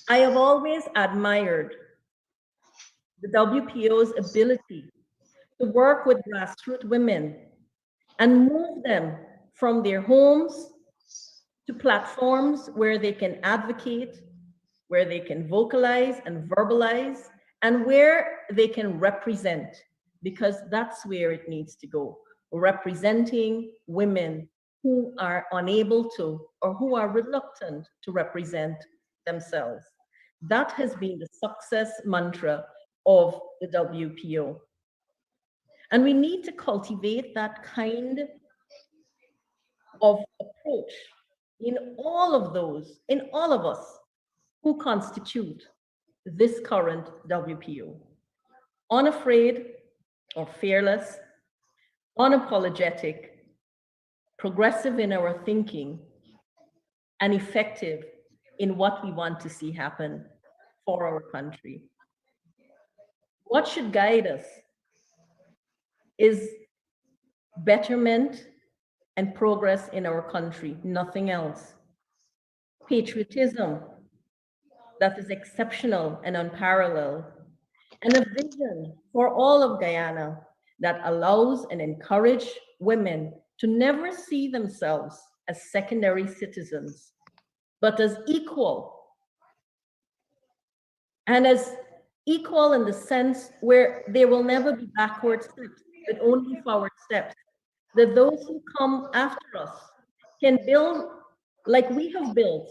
I have always admired the WPO's ability to work with grassroots women and move them from their homes to platforms where they can advocate, where they can vocalize and verbalize, and where they can represent, because that's where it needs to go. Representing women who are unable to or who are reluctant to represent themselves. That has been the success mantra of the WPO. And we need to cultivate that kind of approach in all of those, in all of us who constitute this current WPO. Unafraid or fearless, unapologetic, progressive in our thinking, and effective in what we want to see happen for our country. What should guide us is betterment and progress in our country, nothing else. Patriotism that is exceptional and unparalleled, and a vision for all of Guyana that allows and encourages women to never see themselves as secondary citizens, but as equal. And as equal in the sense where there will never be backward steps, but only forward steps. That those who come after us can build like we have built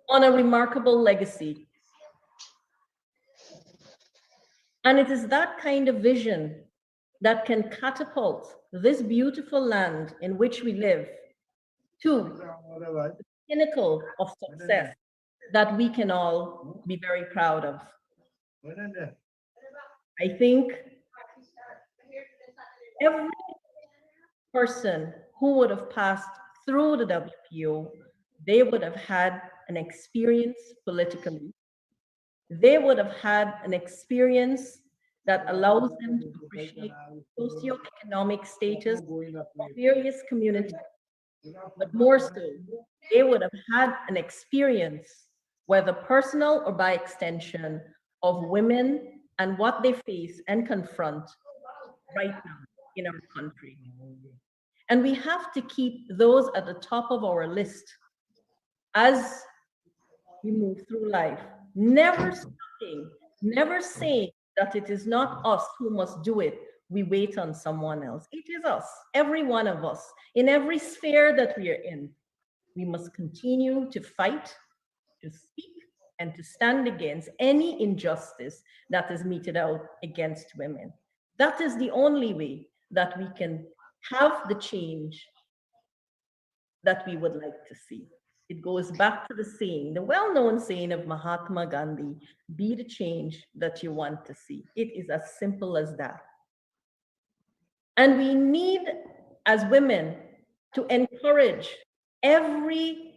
on a remarkable legacy. And it is that kind of vision that can catapult this beautiful land in which we live to the pinnacle of success that we can all be very proud of. I think every person who would have passed through the WPO, they would have had an experience politically. They would have had an experience that allows them to appreciate socioeconomic status of various communities. But more so, they would have had an experience, whether personal or by extension, of women and what they face and confront right now in our country. And we have to keep those at the top of our list as we move through life, never stopping, never saying that it is not us who must do it. We wait on someone else. It is us, every one of us, in every sphere that we are in. We must continue to fight, to speak, and to stand against any injustice that is meted out against women. That is the only way that we can have the change that we would like to see. It goes back to the saying, the well-known saying of Mahatma Gandhi, be the change that you want to see. It is as simple as that. And we need, as women, to encourage every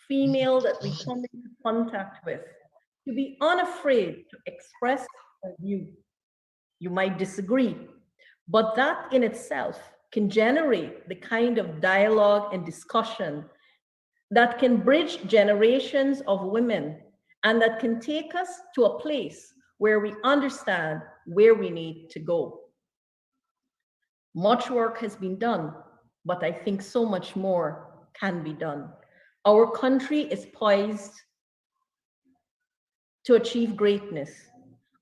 female that we come into contact with to be unafraid to express her view. You might disagree, but that in itself can generate the kind of dialogue and discussion that can bridge generations of women and that can take us to a place where we understand where we need to go. Much work has been done, but I think so much more can be done. Our country is poised to achieve greatness.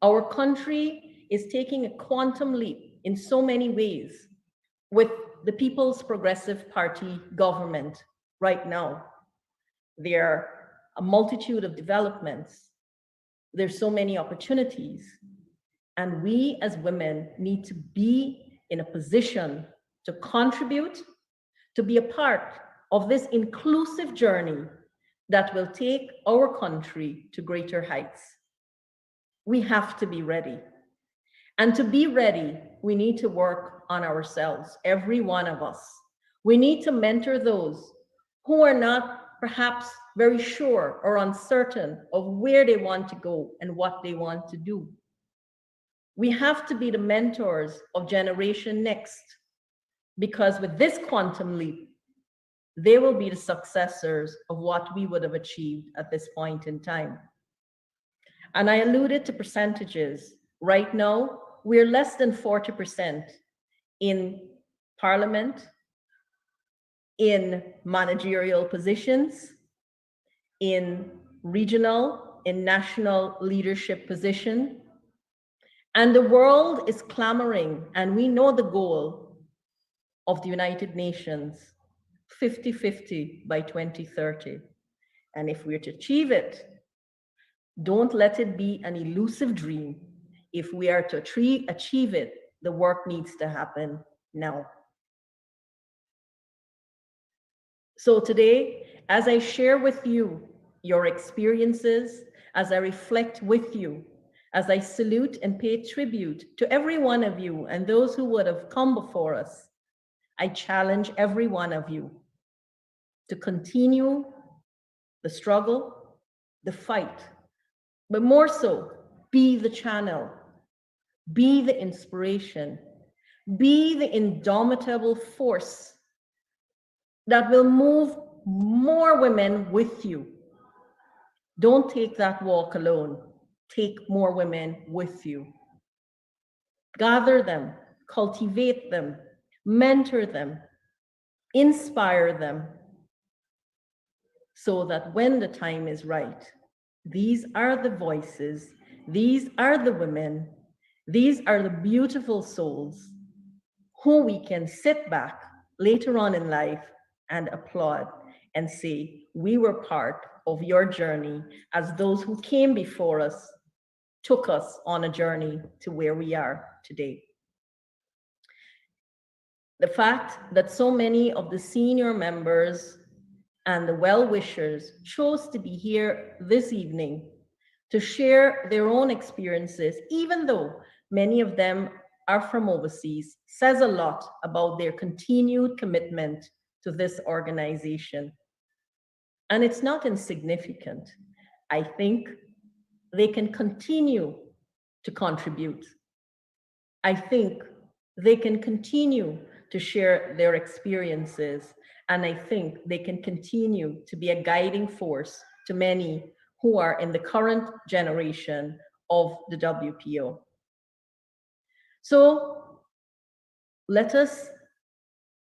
Our country is taking a quantum leap in so many ways with the People's Progressive Party government right now. There are a multitude of developments. There's so many opportunities. And we as women need to be in a position to contribute, to be a part of this inclusive journey that will take our country to greater heights. We have to be ready. And to be ready, we need to work on ourselves, every one of us. We need to mentor those who are not perhaps very sure or uncertain of where they want to go and what they want to do. We have to be the mentors of Generation Next, because with this quantum leap, they will be the successors of what we would have achieved at this point in time. And I alluded to percentages. Right now, we're less than 40% in parliament, in managerial positions, in regional, in national leadership position. And the world is clamoring, and we know the goal of the United Nations, 50-50 by 2030. And if we're to achieve it, don't let it be an elusive dream. If we are to achieve it, the work needs to happen now. So today, as I share with you your experiences, as I reflect with you, as I salute and pay tribute to every one of you and those who would have come before us, I challenge every one of you to continue the struggle, the fight, but more so, be the channel, be the inspiration, be the indomitable force that will move more women with you. Don't take that walk alone. Take more women with you. Gather them, cultivate them, mentor them, inspire them, so that when the time is right, these are the voices, these are the women, these are the beautiful souls who we can sit back later on in life and applaud and say, we were part of your journey as those who came before us took us on a journey to where we are today. The fact that so many of the senior members and the well-wishers chose to be here this evening to share their own experiences, even though many of them are from overseas, says a lot about their continued commitment to this organization. And it's not insignificant. I think they can continue to contribute. I think they can continue to share their experiences, and I think they can continue to be a guiding force to many who are in the current generation of the WPO. So let us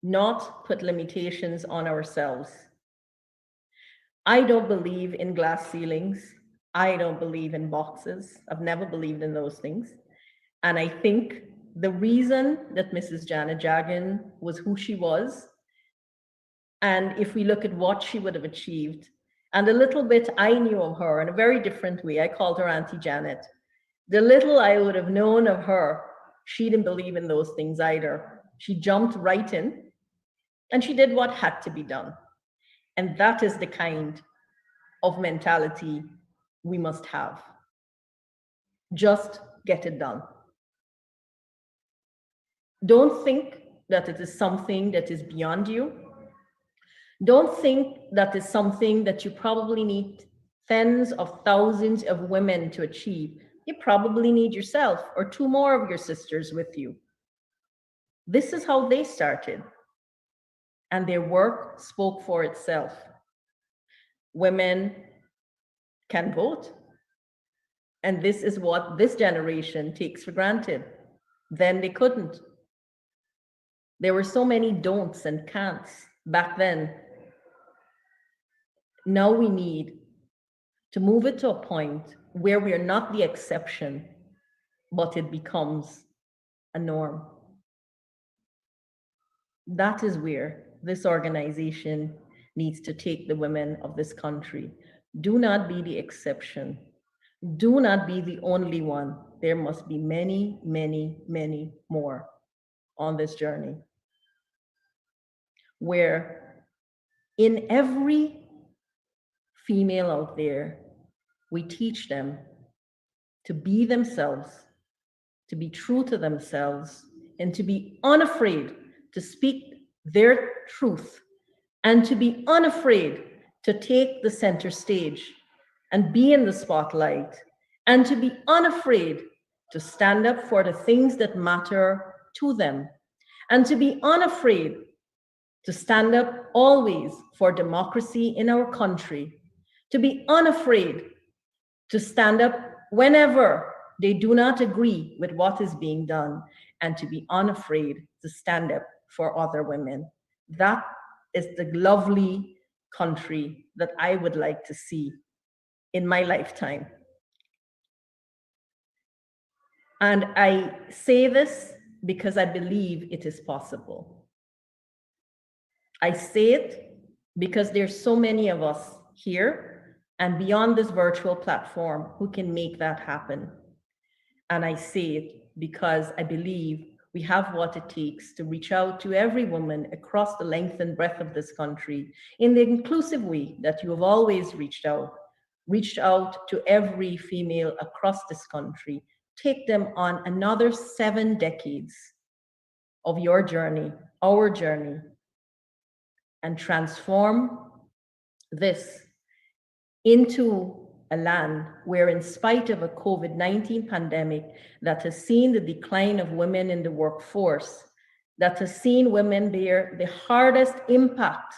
not put limitations on ourselves. I don't believe in glass ceilings. I don't believe in boxes. I've never believed in those things. And I think the reason that Mrs. Janet Jagan was who she was, and if we look at what she would have achieved, and the little bit I knew of her in a very different way, I called her Auntie Janet. The little I would have known of her, she didn't believe in those things either. She jumped right in, and she did what had to be done. And that is the kind of mentality we must have. Just get it done. Don't think that it is something that is beyond you. Don't think that is something that you probably need tens of thousands of women to achieve. You probably need yourself or two more of your sisters with you. This is how they started, and their work spoke for itself. Women can vote, and this is what this generation takes for granted. Then they couldn't. There were so many don'ts and can'ts back then. Now we need to move it to a point where we are not the exception, but it becomes a norm. That is where this organization needs to take the women of this country. Do not be the exception. Do not be the only one. There must be many, many, many more on this journey, where in every female out there, we teach them to be themselves, to be true to themselves, and to be unafraid to speak their truth, and to be unafraid to take the center stage and be in the spotlight, and to be unafraid to stand up for the things that matter to them, and to be unafraid to stand up always for democracy in our country, to be unafraid to stand up whenever they do not agree with what is being done, and to be unafraid to stand up for other women. That is the lovely country that I would like to see in my lifetime. And I say this because I believe it is possible. I say it because there's so many of us here and beyond this virtual platform who can make that happen. And I say it because I believe we have what it takes to reach out to every woman across the length and breadth of this country in the inclusive way that you have always reached out to every female across this country. Take them on another 7 decades of your journey, our journey, and transform this into a land where, in spite of a COVID-19 pandemic that has seen the decline of women in the workforce, that has seen women bear the hardest impact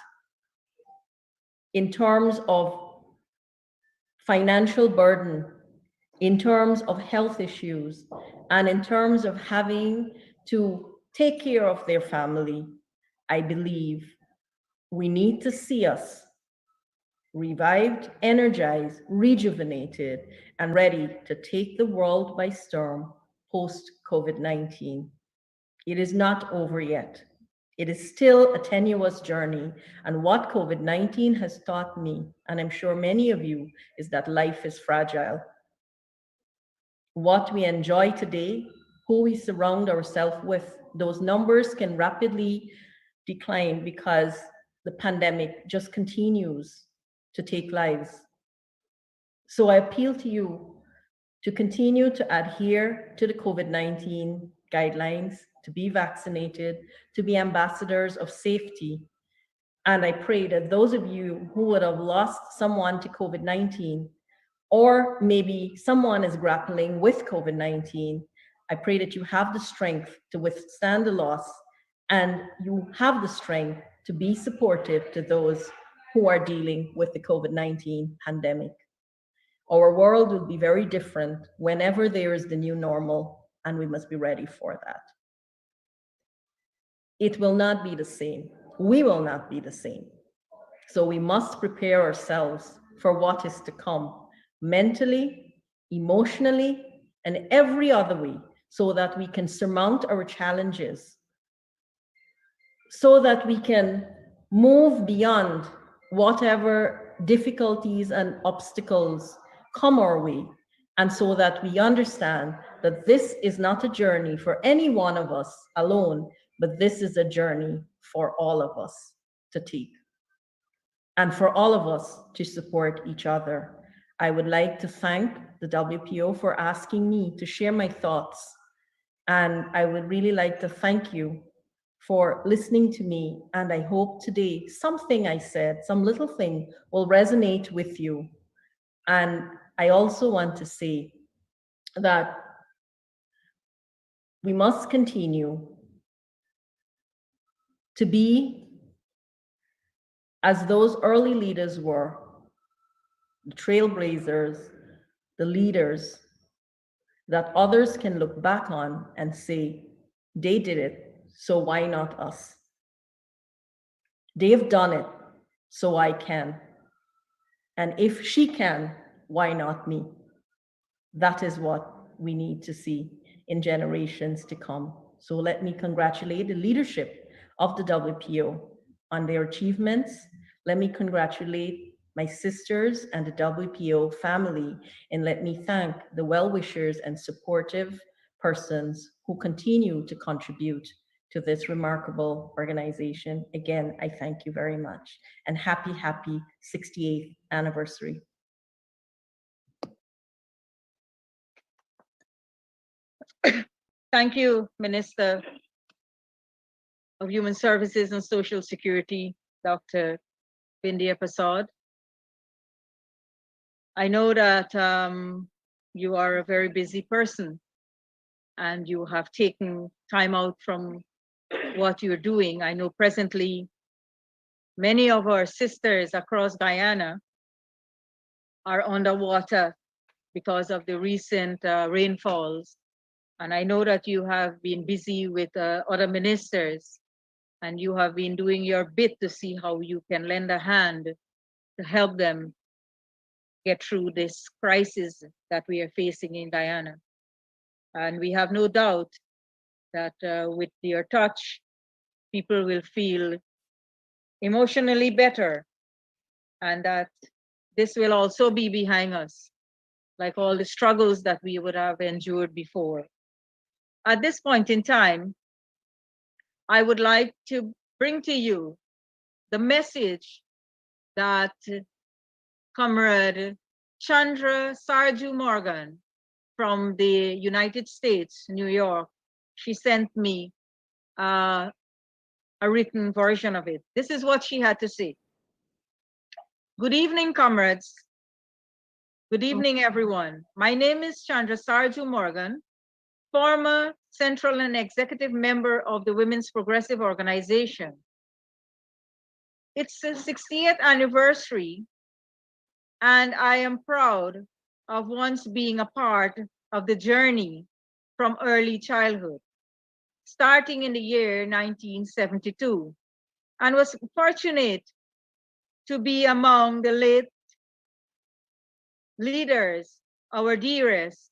in terms of financial burden, in terms of health issues, and in terms of having to take care of their family, I believe we need to see us revived, energized, rejuvenated, and ready to take the world by storm post-COVID-19. It is not over yet. It is still a tenuous journey. And what COVID-19 has taught me, and I'm sure many of you, is that life is fragile. What we enjoy today, who we surround ourselves with, those numbers can rapidly decline because the pandemic just continues to take lives. So I appeal to you to continue to adhere to the COVID-19 guidelines, to be vaccinated, to be ambassadors of safety. And I pray that those of you who would have lost someone to COVID-19, or maybe someone is grappling with COVID-19, I pray that you have the strength to withstand the loss, and you have the strength to be supportive to those who are dealing with the COVID-19 pandemic. Our world will be very different whenever there is the new normal, and we must be ready for that. It will not be the same. We will not be the same. So we must prepare ourselves for what is to come, mentally, emotionally, and every other way, so that we can surmount our challenges, so that we can move beyond whatever difficulties and obstacles come our way, and so that we understand that this is not a journey for any one of us alone, but this is a journey for all of us to take, and for all of us to support each other. I would like to thank the WPO for asking me to share my thoughts, and I would really like to thank you for listening to me. And I hope today something I said, some little thing, will resonate with you. And I also want to say that we must continue to be as those early leaders were, the trailblazers, the leaders that others can look back on and say, they did it, so why not us? They've done it, so I can. And if she can, why not me? That is what we need to see. in generations to come. So let me congratulate the leadership of the WPO on their achievements. Let me congratulate my sisters and the WPO family, and let me thank the well-wishers and supportive persons who continue to contribute to this remarkable organization. Again, I thank you very much, and happy 68th anniversary. Thank you, Minister of Human Services and Social Security, Dr. Bindia Prasad. I know that you are a very busy person and you have taken time out from what you're doing. I know presently many of our sisters across Guyana are underwater because of the recent rainfalls. And I know that you have been busy with other ministers and you have been doing your bit to see how you can lend a hand to help them get through this crisis that we are facing in Guyana. And we have no doubt that with your touch, people will feel emotionally better, and that this will also be behind us, like all the struggles that we would have endured before. At this point in time, I would like to bring to you the message that Comrade Chandra Sarju Morgan from the United States, New York, she sent me a written version of it. This is what she had to say. Good evening, comrades. Good evening, everyone. My name is Chandra Sarju Morgan, former central and executive member of the Women's Progressive Organization. It's the 60th anniversary, and I am proud of once being a part of the journey from early childhood, starting in the year 1972, and was fortunate to be among the late leaders, our dearest,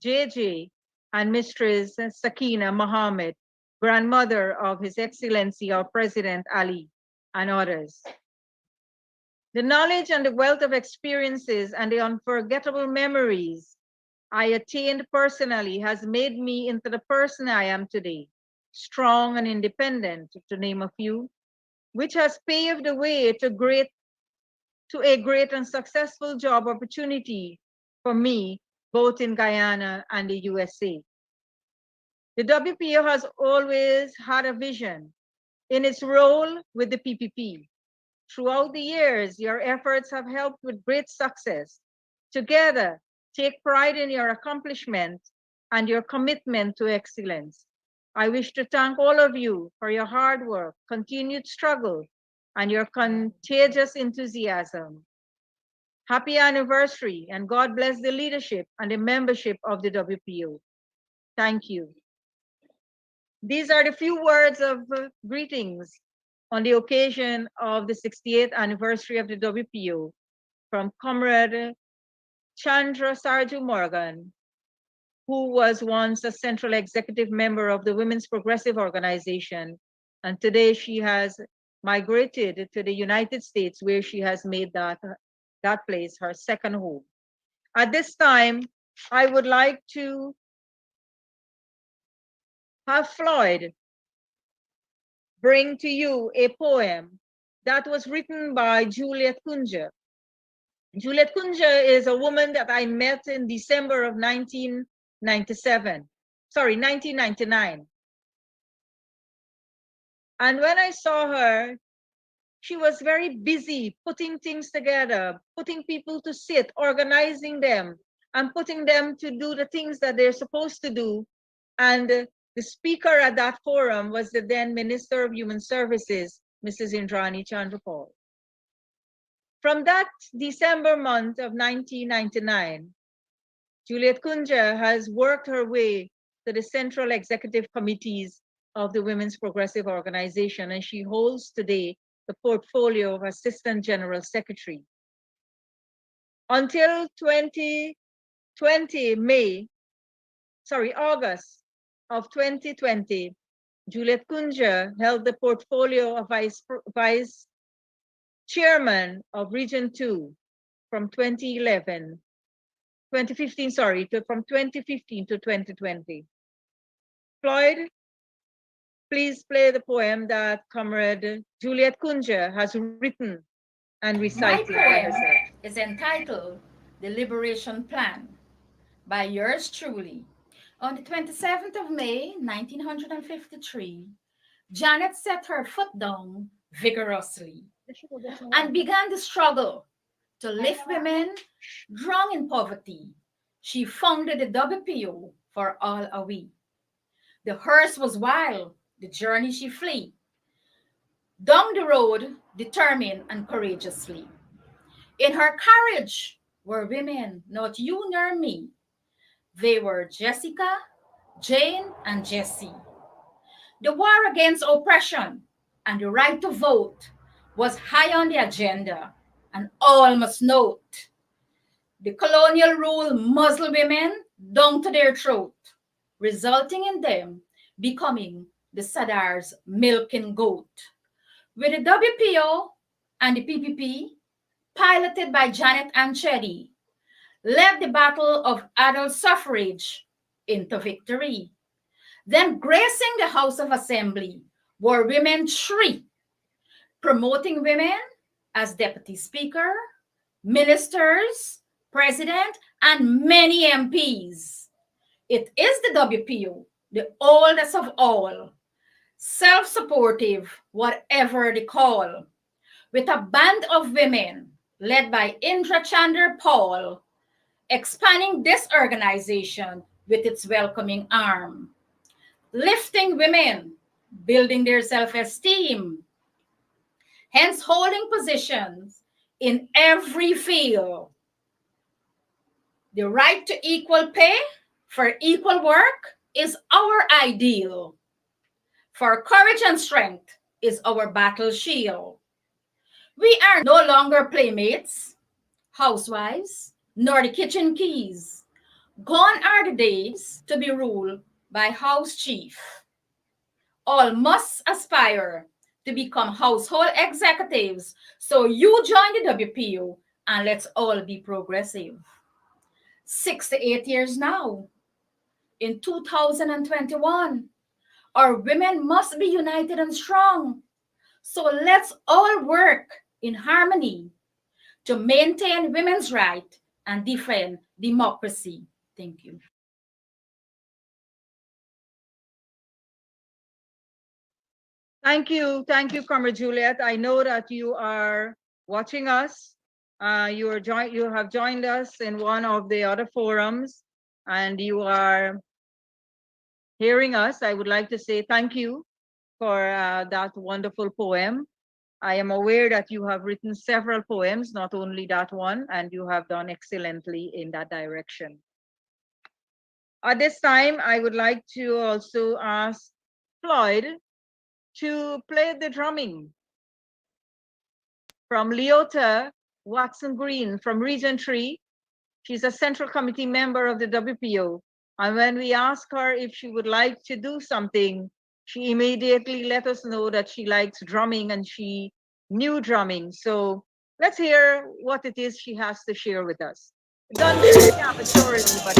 JJ and Mistress Sakina Mohammed, grandmother of His Excellency our President Ali, and others. The knowledge and the wealth of experiences and the unforgettable memories I attained personally has made me into the person I am today, strong and independent, to name a few, which has paved the way to a great and successful job opportunity for me, both in Guyana and the USA. The WPO has always had a vision in its role with the PPP. Throughout the years, your efforts have helped with great success. Together, take pride in your accomplishment and your commitment to excellence. I wish to thank all of you for your hard work, continued struggle, and your contagious enthusiasm. Happy anniversary, and God bless the leadership and the membership of the WPO. Thank you. These are the few words of greetings on the occasion of the 68th anniversary of the WPO from Comrade Chandra Sarju Morgan, who was once a central executive member of the Women's Progressive Organization, and today she has migrated to the United States, where she has made that place her second home. At this time, I would like to have Floyd bring to you a poem that was written by Juliet Kunja. Juliet Kunja is a woman that I met in December of 1999. And when I saw her, she was very busy putting things together, putting people to sit, organizing them, and putting them to do the things that they're supposed to do. And the speaker at that forum was the then Minister of Human Services, Mrs. Indrani Chandrapal. From that December month of 1999, Juliet Kunja has worked her way to the Central Executive Committees of the Women's Progressive Organization, and she holds today the portfolio of Assistant General Secretary. Until 2020 May, August of 2020, Juliet Kunja held the portfolio of Vice Chairman of Region 2 from 2015 to 2020. Floyd, please play the poem that Comrade Juliet Kunja has written and My recited by poem herself. is entitled The Liberation Plan by yours truly. On the 27th of May, 1953, Janet set her foot down vigorously and began the struggle to lift women drowned in poverty. She founded the WPO for all a we. The hearse was wild, the journey she flee. Down the road, determined and courageously. In her carriage were women, not you nor me. They were Jessica, Jane, and Jessie. The war against oppression and the right to vote was high on the agenda, and all must note the colonial rule muzzled women down to their throat, resulting in them becoming the Sadar's milking goat. With the WPO and the PPP, piloted by Janet Anchetti, led the battle of adult suffrage into victory. Then gracing the House of Assembly were women three, promoting women as deputy speaker, ministers, president, and many MPs. It is the WPO, the oldest of all, self-supportive, whatever the call, with a band of women led by Indra Chandra Paul, expanding this organization with its welcoming arm, lifting women, building their self-esteem, hence holding positions in every field. The right to equal pay for equal work is our ideal. For courage and strength is our battle shield. We are no longer playmates, housewives, nor the kitchen keys. Gone are the days to be ruled by house chief. All must aspire to become household executives. So you join the WPO and let's all be progressive. 68 years now, in 2021, our women must be united and strong. So let's all work in harmony to maintain women's rights and defend democracy. Thank you. Thank you, Comrade Juliet. I know that you are watching us. You have joined us in one of the other forums, and you are hearing us. I would like to say thank you for that wonderful poem. I am aware that you have written several poems, not only that one, and you have done excellently in that direction. At this time, I would like to also ask Floyd to play the drumming from Leota Watson Green from Region 3. She's a Central Committee member of the WPO. And when we asked her if she would like to do something, she immediately let us know that she likes drumming and she knew drumming. So let's hear what it is she has to share with us. Done very amateurly, but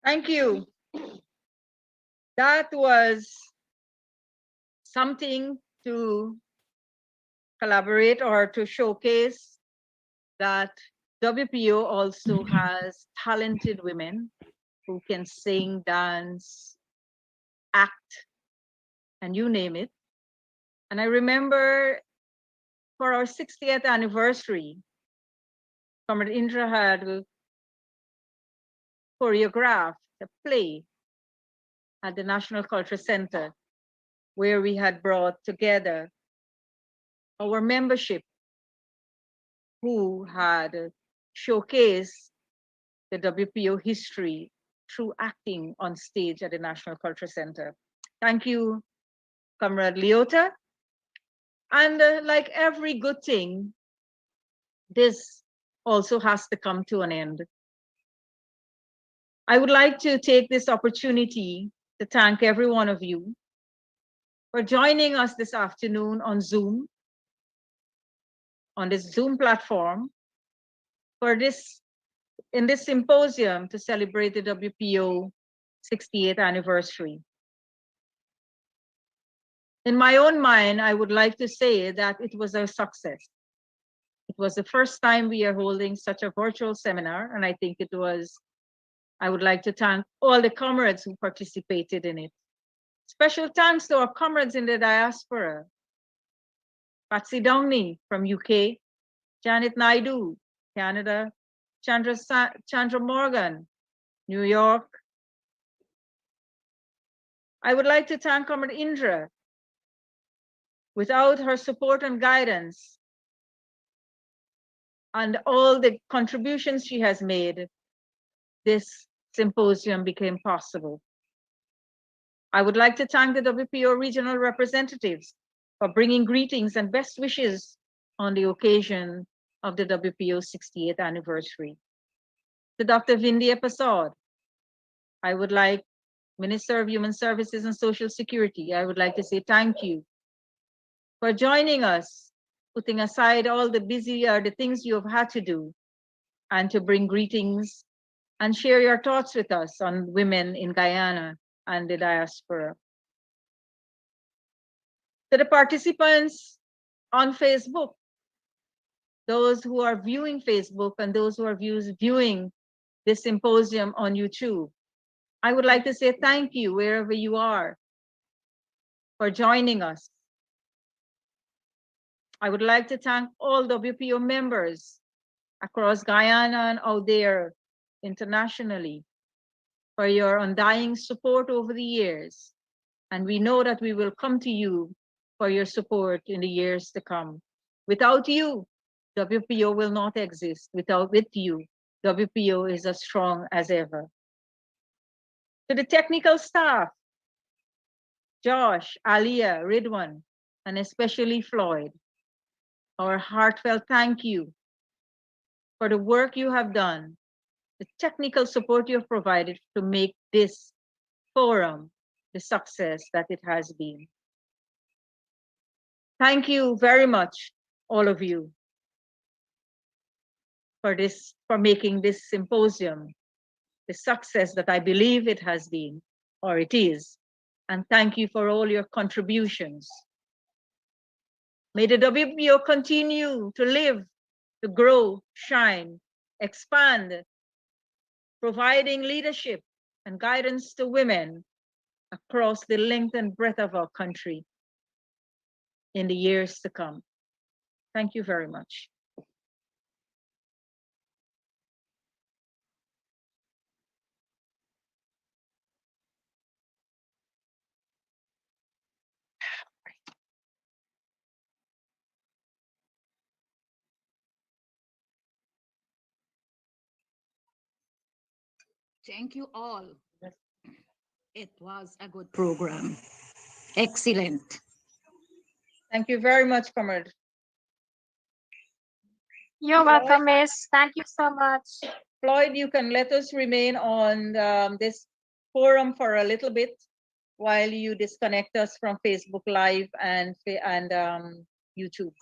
Thank you. That was something to collaborate or to showcase that WPO also has talented women who can sing, dance, act, and you name it. And I remember for our 60th anniversary, Comrade Indra had choreographed a play at the National Culture Center where we had brought together our membership who had showcased the WPO history through acting on stage at the National Culture Center. Thank you, Comrade Leota. And like every good thing, this also has to come to an end. I would like to take this opportunity to thank every one of you for joining us this afternoon on Zoom, on this Zoom platform, in this symposium to celebrate the WPO 68th anniversary. In my own mind, I would like to say that it was a success. It was the first time we are holding such a virtual seminar, and I think I would like to thank all the comrades who participated in it. Special thanks to our comrades in the diaspora. Patsy Downey from UK, Janet Naidu, Canada, Chandra Morgan, New York. I would like to thank Comrade Indra. Without her support and guidance and all the contributions she has made, this symposium became possible. I would like to thank the WPO regional representatives for bringing greetings and best wishes on the occasion of the WPO 68th anniversary. To Dr. Vindhya Prasad, I would like, Minister of Human Services and Social Security, I would like to say thank you for joining us, putting aside all the the things you have had to do, and to bring greetings and share your thoughts with us on women in Guyana and the diaspora. To the participants on Facebook, those who are viewing Facebook and those who are viewing this symposium on YouTube, I would like to say thank you wherever you are for joining us. I would like to thank all WPO members across Guyana and out there internationally for your undying support over the years. And we know that we will come to you for your support in the years to come. Without you, WPO will not exist. With you, WPO is as strong as ever. To the technical staff, Josh, Alia, Ridwan, and especially Floyd, our heartfelt thank you for the work you have done, the technical support you have provided to make this forum the success that it has been. Thank you very much, all of you, for making this symposium the success that I believe it has been, or it is. And thank you for all your contributions. May the WPO continue to live, to grow, shine, expand, providing leadership and guidance to women across the length and breadth of our country in the years to come. Thank you very much. Thank you all. It was a good program. Excellent. Thank you very much, Comrade. You're welcome, Miss. Thank you so much. Floyd, you can let us remain on this forum for a little bit while you disconnect us from Facebook Live and YouTube.